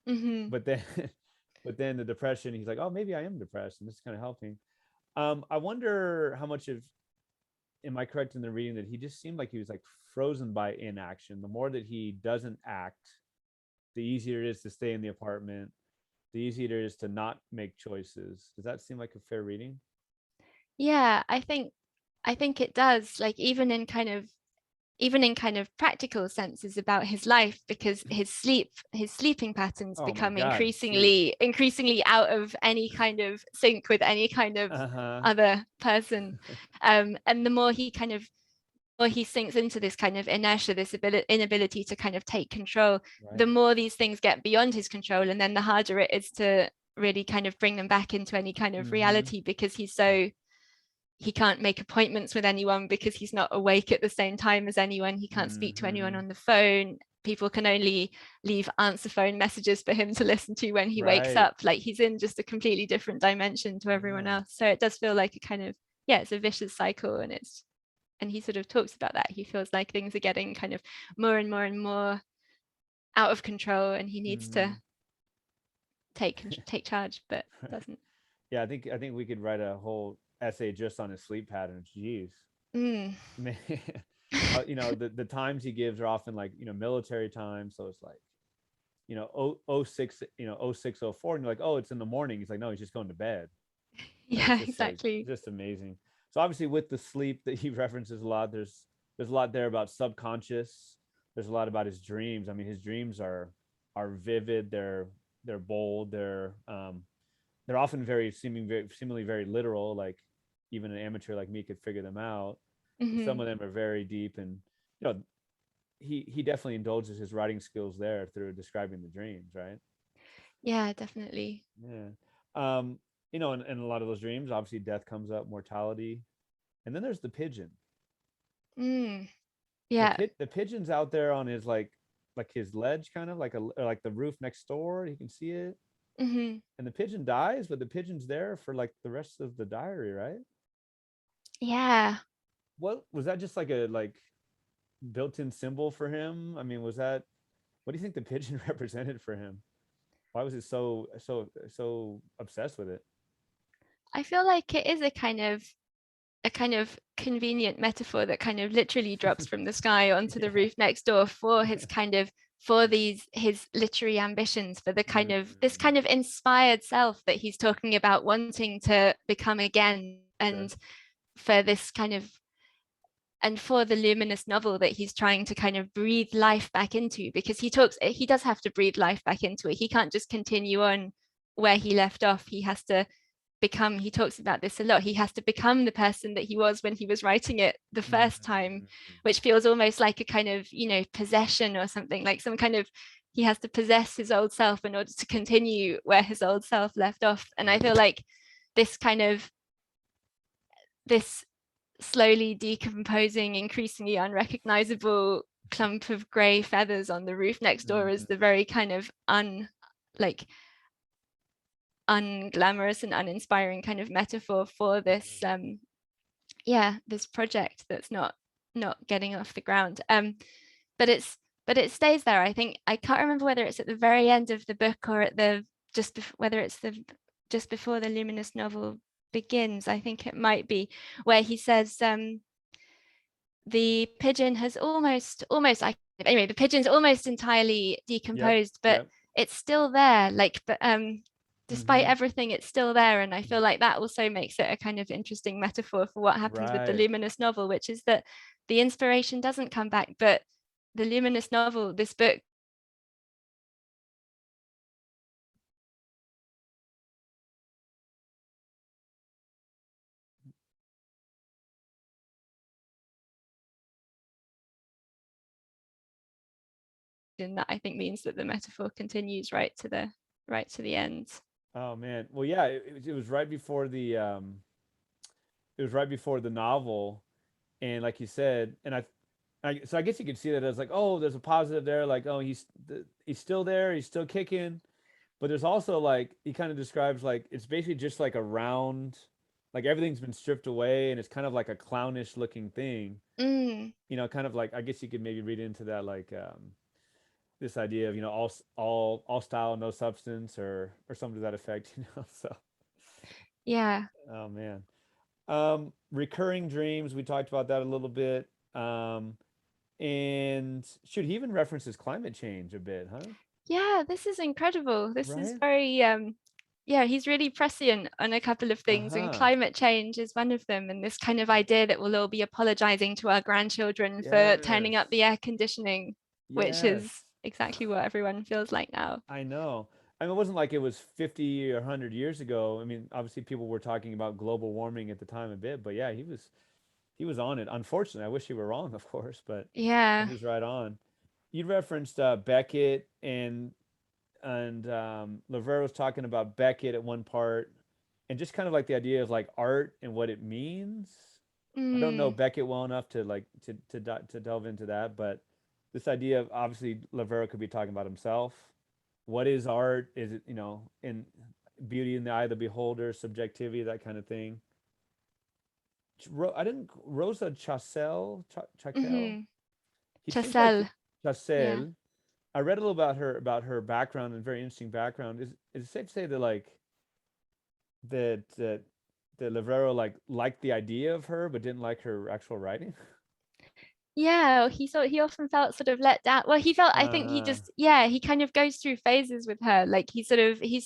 Mm-hmm. But then but then the depression, he's like, oh, maybe I am depressed, and this is kind of helping. I wonder how much of, am I correct in the reading that he just seemed like he was like frozen by inaction? The more that he doesn't act, the easier it is to stay in the apartment, the easier it is to not make choices. Does that seem like a fair reading? Yeah, I think it does. Like even in kind of practical senses about his life, because his sleeping patterns Oh my become God, sleep. increasingly out of any kind of sync with any kind of Uh-huh. other person. And the more he kind of, or he sinks into this kind of inertia, this inability to kind of take control, the Right. more these things get beyond his control, and then the harder it is to really kind of bring them back into any kind of Mm-hmm. reality, because he can't make appointments with anyone because he's not awake at the same time as anyone. He can't speak to anyone Mm-hmm. on the phone. People can only leave answer phone messages for him to listen to when he wakes Right. up. Like he's in just a completely different dimension to everyone Yeah. else. So it does feel like a kind of, yeah, it's a vicious cycle. And he sort of talks about that. He feels like things are getting kind of more and more and more out of control, and he needs Mm-hmm. to take charge, but doesn't. Yeah, I think we could write a whole essay just on his sleep patterns. Jeez. Mm. Man. You know, the times he gives are often like, you know, military time. So it's like, you know, 06, you know, 0604, and you're like, oh, it's in the morning. He's like, no, he's just going to bed. And it's Yeah, just like, exactly. just amazing. So obviously with the sleep that he references a lot, there's a lot there about subconscious. There's a lot about his dreams. I mean, his dreams are vivid, they're bold, they're often seemingly very literal, like even an amateur like me could figure them out. But some Mm-hmm. of them are very deep, and you know, he definitely indulges his writing skills there through describing the dreams, right? Yeah, definitely. Yeah. You know, in a lot of those dreams, obviously death comes up, mortality, and then there's the pigeon. Mm. Yeah. The pigeon's out there on his like his ledge, kind of like or like the roof next door. You can see it, Mm-hmm. and the pigeon dies, but the pigeon's there for like the rest of the diary, right? Yeah. What was that? Just like a built-in symbol for him? I mean, was that, what do you think the pigeon represented for him? Why was it so obsessed with it? I feel like it is a kind of convenient metaphor that kind of literally drops from the sky onto the Yeah. roof next door for his kind of, for these his literary ambitions, for the kind of this Mm, kind of inspired self that he's talking about wanting to become again, sure. and for this kind of, and for the luminous novel that he's trying to kind of breathe life back into, because he does have to breathe life back into it. He can't just continue on where he left off. He has to become, he talks about this a lot, he has to become the person that he was when he was writing it the first time, Mm, which feels almost like a kind of, you know, possession or something, like some kind of, he has to possess his old self in order to continue where his old self left off. And I feel right. like this kind of, this slowly decomposing, increasingly unrecognizable clump of grey feathers on the roof next door is Mm, the very kind of like unglamorous and uninspiring kind of metaphor for this yeah, this project that's not getting off the ground. But it's, but it stays there. I think, I can't remember whether it's at the very end of the book or at the whether it's the just before the luminous novel begins. I think it might be where he says the pigeon has almost I anyway, the pigeon's almost entirely yep. decomposed, but Yep. it's still there, like, but despite Mm-hmm. everything it's still there. And I feel like that also makes it a kind of interesting metaphor for what happens with the Right. luminous novel, which is that the inspiration doesn't come back, but the luminous novel, this book, that I think means that the metaphor continues right to the end. Oh man. Well, yeah, it was right before the novel, and like you said, and so I guess you could see that as like, oh, there's a positive there, like, oh, he's still there, he's still kicking. But there's also like he kind of describes like it's basically just like a round, like everything's been stripped away, and it's kind of like a clownish looking thing. Mm. Kind of like I guess you could maybe read into that like this idea of all style no substance or something to that effect. So Yeah. oh man. Recurring dreams, we talked about that a little bit. And shoot, he even references climate change a bit, huh? Yeah, this is incredible. This is Right. very yeah, he's really prescient on a couple of things, and Uh-huh. climate change is one of them. And this kind of idea that we'll all be apologizing to our grandchildren for turning up Yes. the air conditioning, which is Yes. exactly what everyone feels like now. I know. I mean, it wasn't like it was 50 or 100 years ago. I mean, obviously people were talking about global warming at the time a bit, but yeah, he was on it. Unfortunately, I wish he were wrong, of course, but Yeah. he's right on. You referenced Beckett and Levrero was talking about Beckett at one part, and just kind of like the idea of like art and what it means. I don't know Mm. Beckett well enough to like to delve into that, but this idea of obviously Levrero could be talking about himself. What is art? Is it in beauty in the eye of the beholder, subjectivity, that kind of thing. I didn't Rosa Chacel. Mm-hmm. He seems like Chasel. Yeah. Chacel. I read a little about her background and very interesting background. Is it safe to say that like that Levrero like liked the idea of her but didn't like her actual writing? Yeah, he often felt sort of let down. Well, he felt, I think he Uh just, yeah, he kind of goes through phases with her. Like he's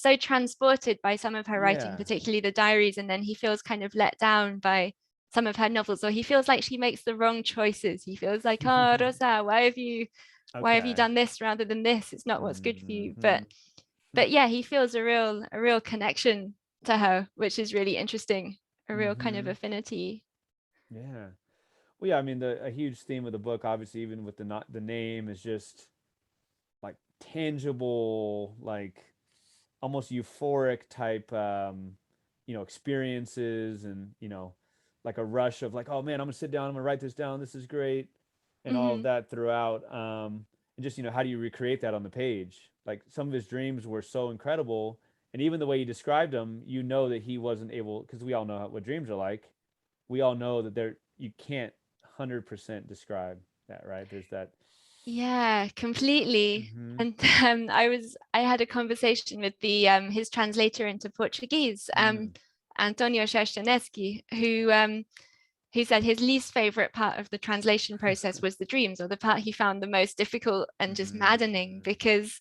so transported by some of her writing, yeah. particularly the diaries, and then he feels kind of let down by some of her novels, or he feels like she makes the wrong choices. He feels like, oh, Rosa, why have you Okay. done this rather than this? It's not what's good for you. Hmm. But yeah, he feels a real connection to her, which is really interesting, a real kind of Hmm. affinity. Yeah. Well, yeah. I mean, a huge theme of the book, obviously, even with the not the name, is just like tangible, like almost euphoric type, experiences, and like a rush of like, oh man, I'm gonna sit down, I'm gonna write this down, this is great, and all of Hmm. that throughout. And just how do you recreate that on the page? Like some of his dreams were so incredible, and even the way he described them, that he wasn't able, because we all know what dreams are like. We all know that you can't 100% describe that, right? There's that. Yeah, completely. Mm-hmm. And I had a conversation with the his translator into Portuguese, Mm. Antonio Szersztynecki, who said his least favorite part of the translation process was the dreams, or the part he found the most difficult and just maddening, Mm. because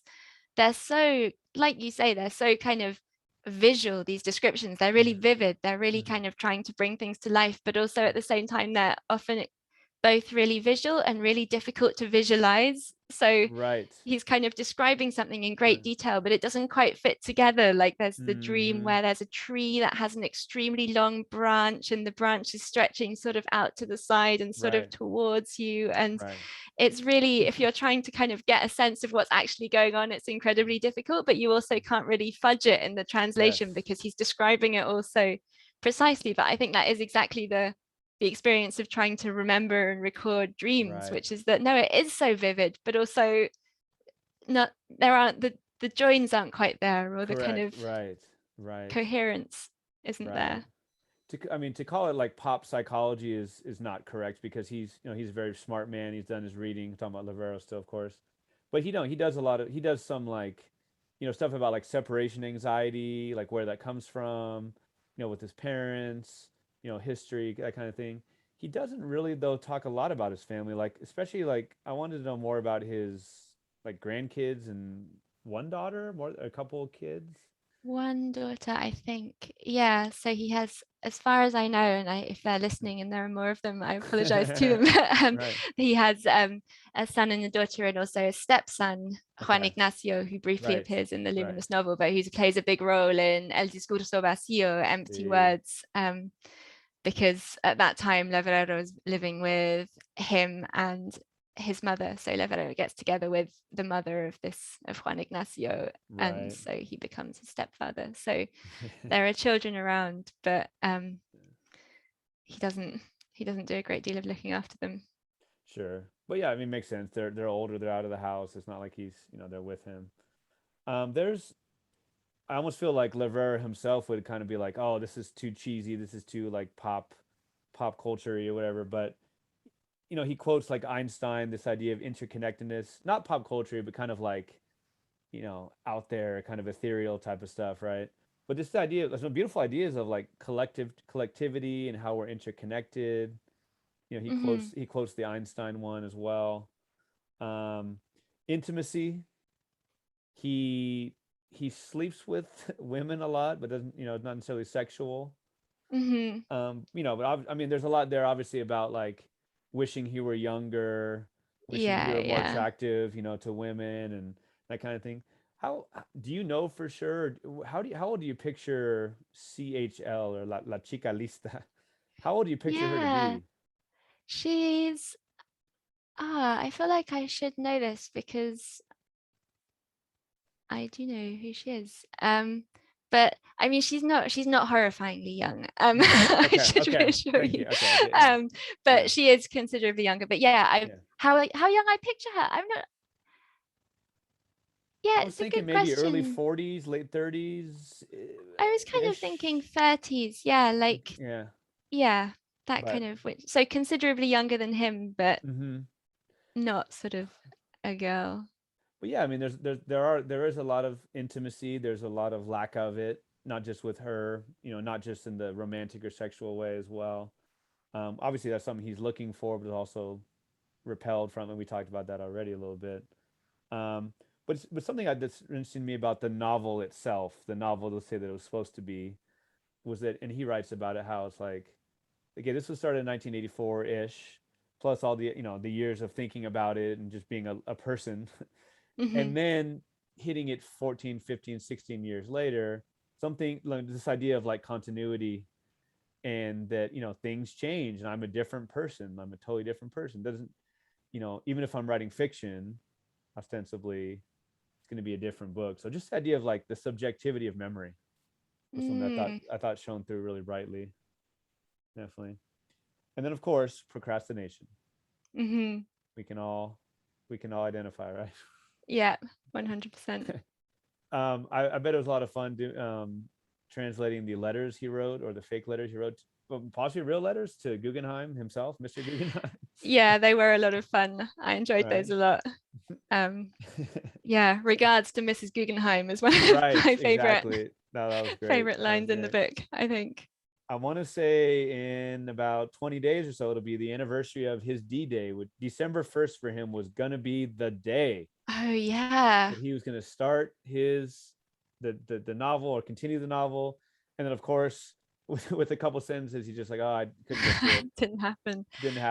they're so, like you say, they're so kind of visual, these descriptions. They're really vivid. They're really Mm. kind of trying to bring things to life, but also at the same time, they're often both really visual and really difficult to visualize. So Right. he's kind of describing something in Right. great detail, but it doesn't quite fit together. Like there's the dream Mm-hmm. where there's a tree that has an extremely long branch, and the branch is stretching sort of out to the side and sort of Right. towards you. And Right. it's really, if you're trying to kind of get a sense of what's actually going on, it's incredibly difficult, but you also can't really fudge it in the Yes. translation because he's describing it also precisely. But I think that is exactly the experience of trying to remember and record dreams, Right. which is that no, it is so vivid, but also not, there aren't the joins aren't quite there, or the kind Correct. of Right. Right. coherence isn't Right. there. I mean, to call it like pop psychology is not correct, because he's a very smart man. He's done his reading. I'm talking about Levrero still, of course, but he does some like, stuff about like separation anxiety, like where that comes from, with his parents, history, that kind of thing. He doesn't really though talk a lot about his family, like especially like I wanted to know more about his like grandkids and one daughter, more a couple of kids. One daughter, I think. Yeah, so he has, as far as I know, and if they're listening and there are more of them, I apologize to them. Right. He has a son and a daughter, and also a stepson, Juan Okay. Ignacio, who briefly Right. appears in the Right. Luminous Novel, but who plays a big role in El Discurso Vacío, Empty See. Words, because at that time Levrero was living with him and his mother. So Levrero gets together with the mother of Juan Ignacio, and Right. so he becomes his stepfather. So there are children around, but he doesn't do a great deal of looking after them. Sure. But yeah, I mean, it makes sense. They're older. They're out of the house. It's not like he's, they're with him. I almost feel like Levrero himself would kind of be like, oh, this is too cheesy. This is too like pop culture or whatever. But he quotes like Einstein, this idea of interconnectedness, not pop culture, but kind of like, out there, kind of ethereal type of stuff, right? But this idea, some beautiful ideas of like collectivity and how we're interconnected. He quotes the Einstein one as well. Intimacy. He sleeps with women a lot, but doesn't, not necessarily sexual. But I mean, there's a lot there obviously about like wishing he were younger, wishing he were more attractive, to women and that kind of thing. How do you know for sure? How old do you picture CHL or La Chica Lista? How old do you picture her to be? She's I feel like I should know this because I do know who she is. But I mean, she's not horrifyingly young. I should reassure you. But she is considerably younger. But how young I picture her, I'm not. Yeah, I was thinking maybe early 40s, late 30s. I was kind of thinking 30s. Yeah, like that kind of. So considerably younger than him, but not sort of a girl. But yeah, I mean, there is a lot of intimacy. There's a lot of lack of it, not just with her, not just in the romantic or sexual way as well. Obviously, that's something he's looking for, but also repelled from, and we talked about that already a little bit. But something that's interesting to me about the novel itself, the novel, let's say that it was supposed to be, was that, and he writes about it, how it's like, okay, this was started in 1984-ish, plus all the, the years of thinking about it and just being a person. And then hitting it 14, 15, 16 years later, something like this idea of like continuity and that, things change and I'm a different person. I'm a totally different person. Doesn't, even if I'm writing fiction, ostensibly, it's going to be a different book. So just the idea of like the subjectivity of memory was something that I thought shone through really brightly. Definitely. And then of course, procrastination. We can all identify, right? Yeah, 100%. I bet it was a lot of fun translating the letters he wrote, or the fake letters he wrote, possibly real letters to Guggenheim himself, Mr. Guggenheim. Yeah, they were a lot of fun. I enjoyed those a lot. Regards to Mrs. Guggenheim is one of my favorite favorite lines in the book, I think. I want to say in about 20 days or so, it'll be the anniversary of his D-Day. December 1st for him was going to be the day. Oh, yeah. That he was going to start the novel or continue the novel. And then, of course, with a couple sentences, he's just like, oh, I couldn't get to it. Didn't happen.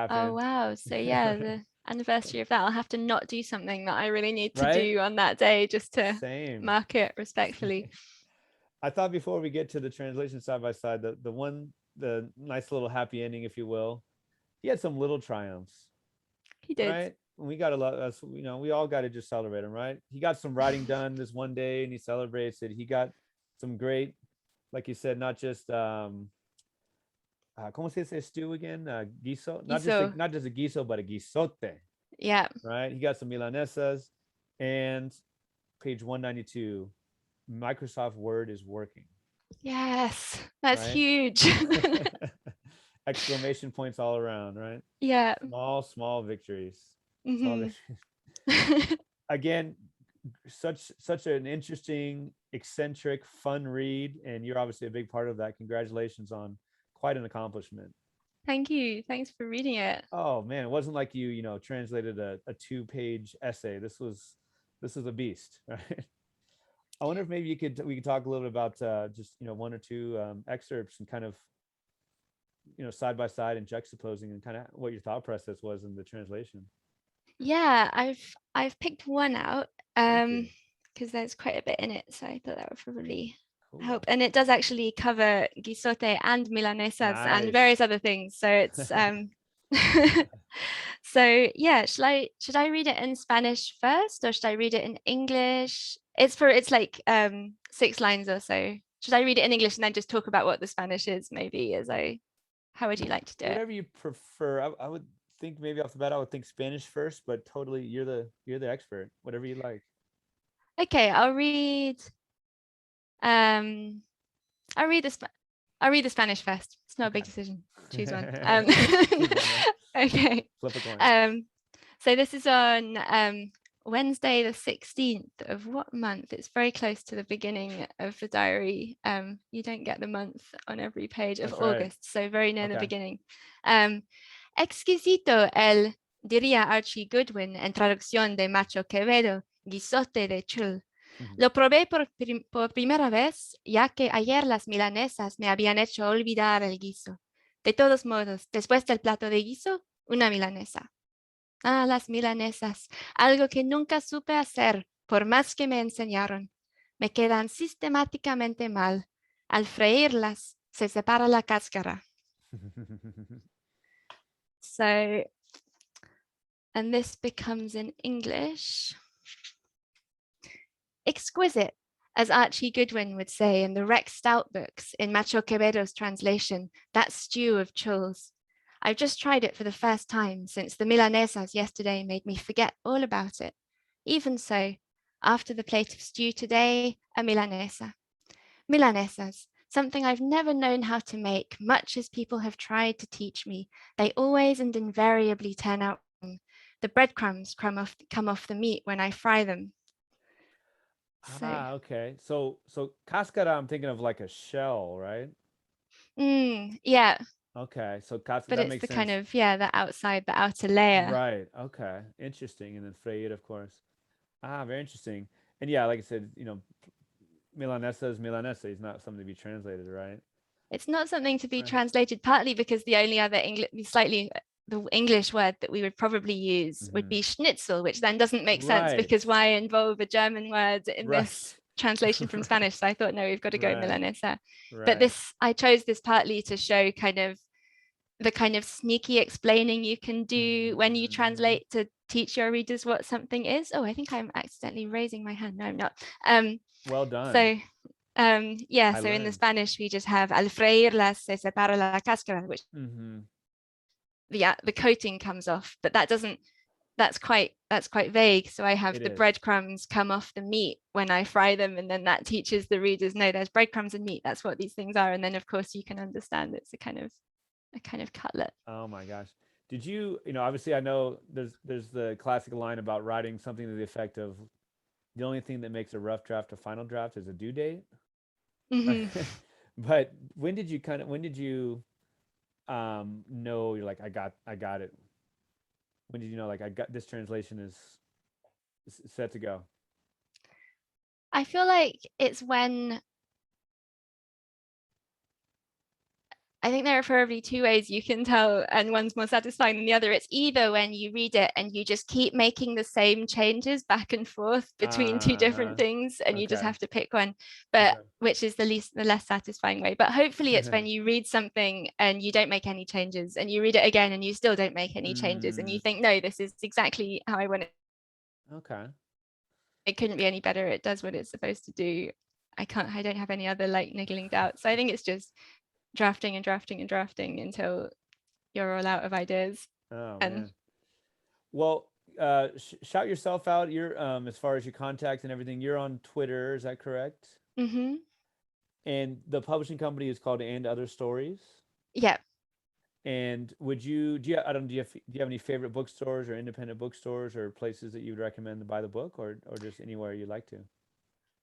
Oh, wow. So, yeah, the anniversary of that, I'll have to not do something that I really need to do on that day just to mark it respectfully. I thought before we get to the translation side by side, the nice little happy ending, if you will, he had some little triumphs. He did. Right? We got a lot, we all got to just celebrate him, right? He got some writing done this one day and he celebrates it. He got some great, like you said, not just, ¿cómo se dice stew again? Guiso. Not just a guiso, but a guisote. Yeah. Right? He got some milanesas. And page 192, Microsoft Word is working. Yes, that's huge. Exclamation points all around, right? Yeah. Small victories. Small victories. Again, such an interesting, eccentric, fun read, and you're obviously a big part of that. Congratulations on quite an accomplishment. Thank you. Thanks for reading it. Oh man, it wasn't like you translated a 2-page essay. This was a beast, right? I wonder if maybe we could talk a little bit about just one or two excerpts and kind of side by side and juxtaposing and kind of what your thought process was in the translation. Yeah, I've picked one out because there's quite a bit in it, so I thought that would probably help. And it does actually cover guisote and milanesas and various other things. So it's So yeah, should I read it in Spanish first or should I read it in English? It's like 6 lines or so. Should I read it in English and then just talk about what the Spanish is maybe how would you like to do it? Whatever you prefer. I would think maybe off the bat I would think Spanish first, but totally you're the expert. Whatever you like. Okay, um I'll read the Spanish first. It's not a big decision. Choose one. Choose one, Okay. flip a coin. So this is on Wednesday, the 16th of what month? It's very close to the beginning of the diary. You don't get the month on every page of That's right. August, so very near the Okay. beginning. Exquisito el, diría Archie Goodwin en traducción de Macho Quevedo, guisote de chul. Lo probé por primera vez, ya que ayer las milanesas me habían hecho olvidar el guiso. De todos modos, después del plato de guiso, una milanesa. Ah, las milanesas, algo que nunca supe hacer, por más que me enseñaron. Me quedan sistemáticamente mal. Al freírlas, se separa la cáscara. So, and this becomes in English. Exquisite, as Archie Goodwin would say in the Rex Stout books in Macho Quevedo's translation, that stew of chulls. I've just tried it for the first time since the milanesas yesterday made me forget all about it. Even so, after the plate of stew today, a milanesa. Milanesas, something I've never known how to make, much as people have tried to teach me. They always and invariably turn out wrong. The breadcrumbs come off the meat when I fry them. Okay. So cascara, I'm thinking of like a shell, right? Yeah. Okay. So cascara, But that it's makes the sense. kind of, the outer layer. Right. Okay. Interesting. And then freír, of course. Very interesting. And yeah, like I said, milanesa is milanesa. It's not something to be translated, right? It's not something to be Right. translated, partly because the only other the English word that we would probably use would be schnitzel, which then doesn't make sense Right. because why involve a German word in Right. this translation from Spanish? So I thought, no, we've got to go Right. milanesa. Right. But I chose this partly to show kind of the kind of sneaky explaining you can do when you translate to teach your readers what something is. Oh, I think I'm accidentally raising my hand. No, I'm not. Well done. So yeah, I so in the learned. Spanish we just have al freírlas se separa la cáscara, which the coating comes off, but that's quite vague. So I have It the is. breadcrumbs come off the meat when I fry them, and then that teaches the readers, no, there's breadcrumbs and meat, that's what these things are. And then of course you can understand it's a kind of cutlet. Oh my gosh. Did you, obviously I know there's the classic line about writing something to the effect of the only thing that makes a rough draft a final draft is a due date. But when did you know you're like, I got it? When did you know, like, I got this translation is set to go? I feel like it's when I think there are probably 2 ways you can tell, and one's more satisfying than the other. It's either when you read it and you just keep making the same changes back and forth between 2 different things, and you just have to pick one, but which is the less satisfying way. But hopefully it's when you read something and you don't make any changes, and you read it again and you still don't make any changes, and you think, no, this is exactly how I want it. Okay. It couldn't be any better. It does what it's supposed to do. I don't have any other like niggling doubts. So I think it's just drafting and drafting and drafting until you're all out of ideas. Oh man. Well, shout yourself out. You're as far as your contacts and everything, you're on Twitter, is that correct? And the publishing company is called And Other Stories. Yeah. And do you have any favorite bookstores or independent bookstores or places that you would recommend to buy the book, or just anywhere you'd like to?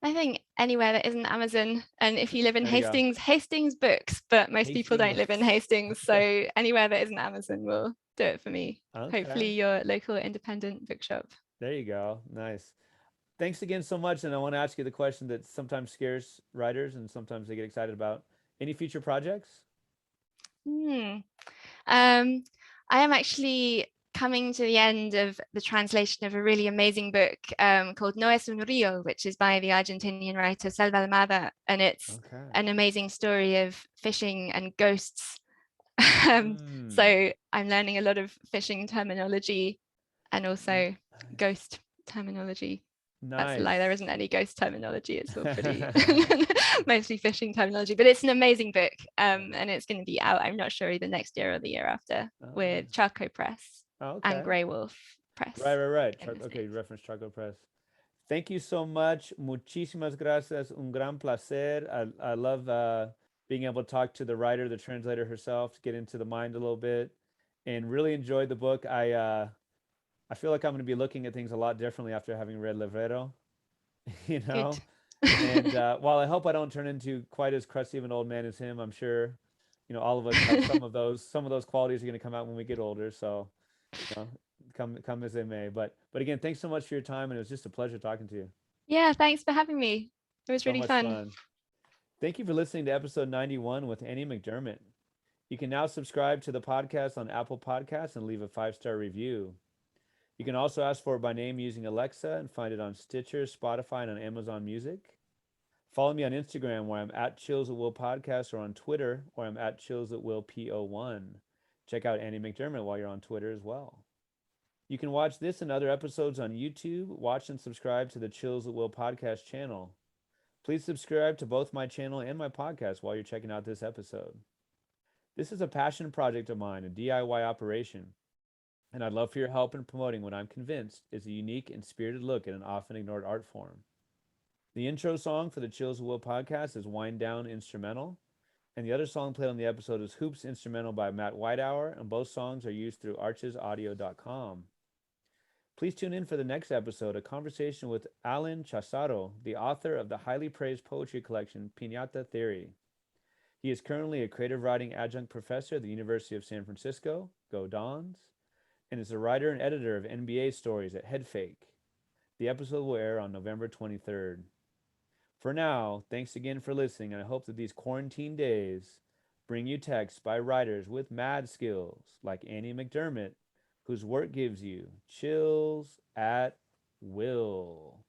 I think anywhere that isn't Amazon. And if you live in Hastings books, but most people don't live in Hastings. So anywhere that isn't Amazon will do it for me. Hopefully your local independent bookshop. There you go. Nice. Thanks again so much. And I want to ask you the question that sometimes scares writers and sometimes they get excited about. Any future projects? I am actually coming to the end of the translation of a really amazing book called No es un río, which is by the Argentinian writer Selva Almada, and it's an amazing story of fishing and ghosts Mm, So I'm learning a lot of fishing terminology and also ghost terminology. That's a lie. There nice. isn't any ghost terminology. It's all pretty mostly fishing terminology. But it's an amazing book, and it's going to be out. I'm not sure either next year or the year after with Charco Press and Okay. Grey Wolf Press. Right. in the Okay, you States. referenced Charco Press. Thank you so much. Muchísimas gracias. Un gran placer. I love being able to talk to the writer, the translator herself, to get into the mind a little bit, and really enjoyed the book. I feel like I'm going to be looking at things a lot differently after having read Levrero, you Good. know. And while I hope I don't turn into quite as crusty of an old man as him, I'm sure, all of us have some of those. Some of those qualities are going to come out when we get older. So, you know, come as they may. But again, thanks so much for your time, and it was just a pleasure talking to you. Yeah, thanks for having me. It was So really much fun. fun. Thank you for listening to episode 91 with Annie McDermott. You can now subscribe to the podcast on Apple Podcasts and leave a 5-star review. You can also ask for it by name using Alexa and find it on Stitcher, Spotify, and on Amazon Music. Follow me on Instagram where I'm at Chills at Will Podcast, or on Twitter where I'm at Chills at Will PO1. Check out Annie McDermott while you're on Twitter as well. You can watch this and other episodes on YouTube. Watch and subscribe to the Chills at Will Podcast channel. Please subscribe to both my channel and my podcast while you're checking out this episode. This is a passion project of mine, a DIY operation, and I'd love for your help in promoting what I'm convinced is a unique and spirited look at an often ignored art form. The intro song for the Chills at Will podcast is Wind Down Instrumental, and the other song played on the episode is Hoops Instrumental by Matt Whitehour, and both songs are used through archesaudio.com. Please tune in for the next episode, a conversation with Alan Chasaro, the author of the highly praised poetry collection Piñata Theory. He is currently a creative writing adjunct professor at the University of San Francisco, Go Dons, and is a writer and editor of NBA stories at Headfake. The episode will air on November 23rd. For now, thanks again for listening, and I hope that these quarantine days bring you texts by writers with mad skills like Annie McDermott, whose work gives you chills at will.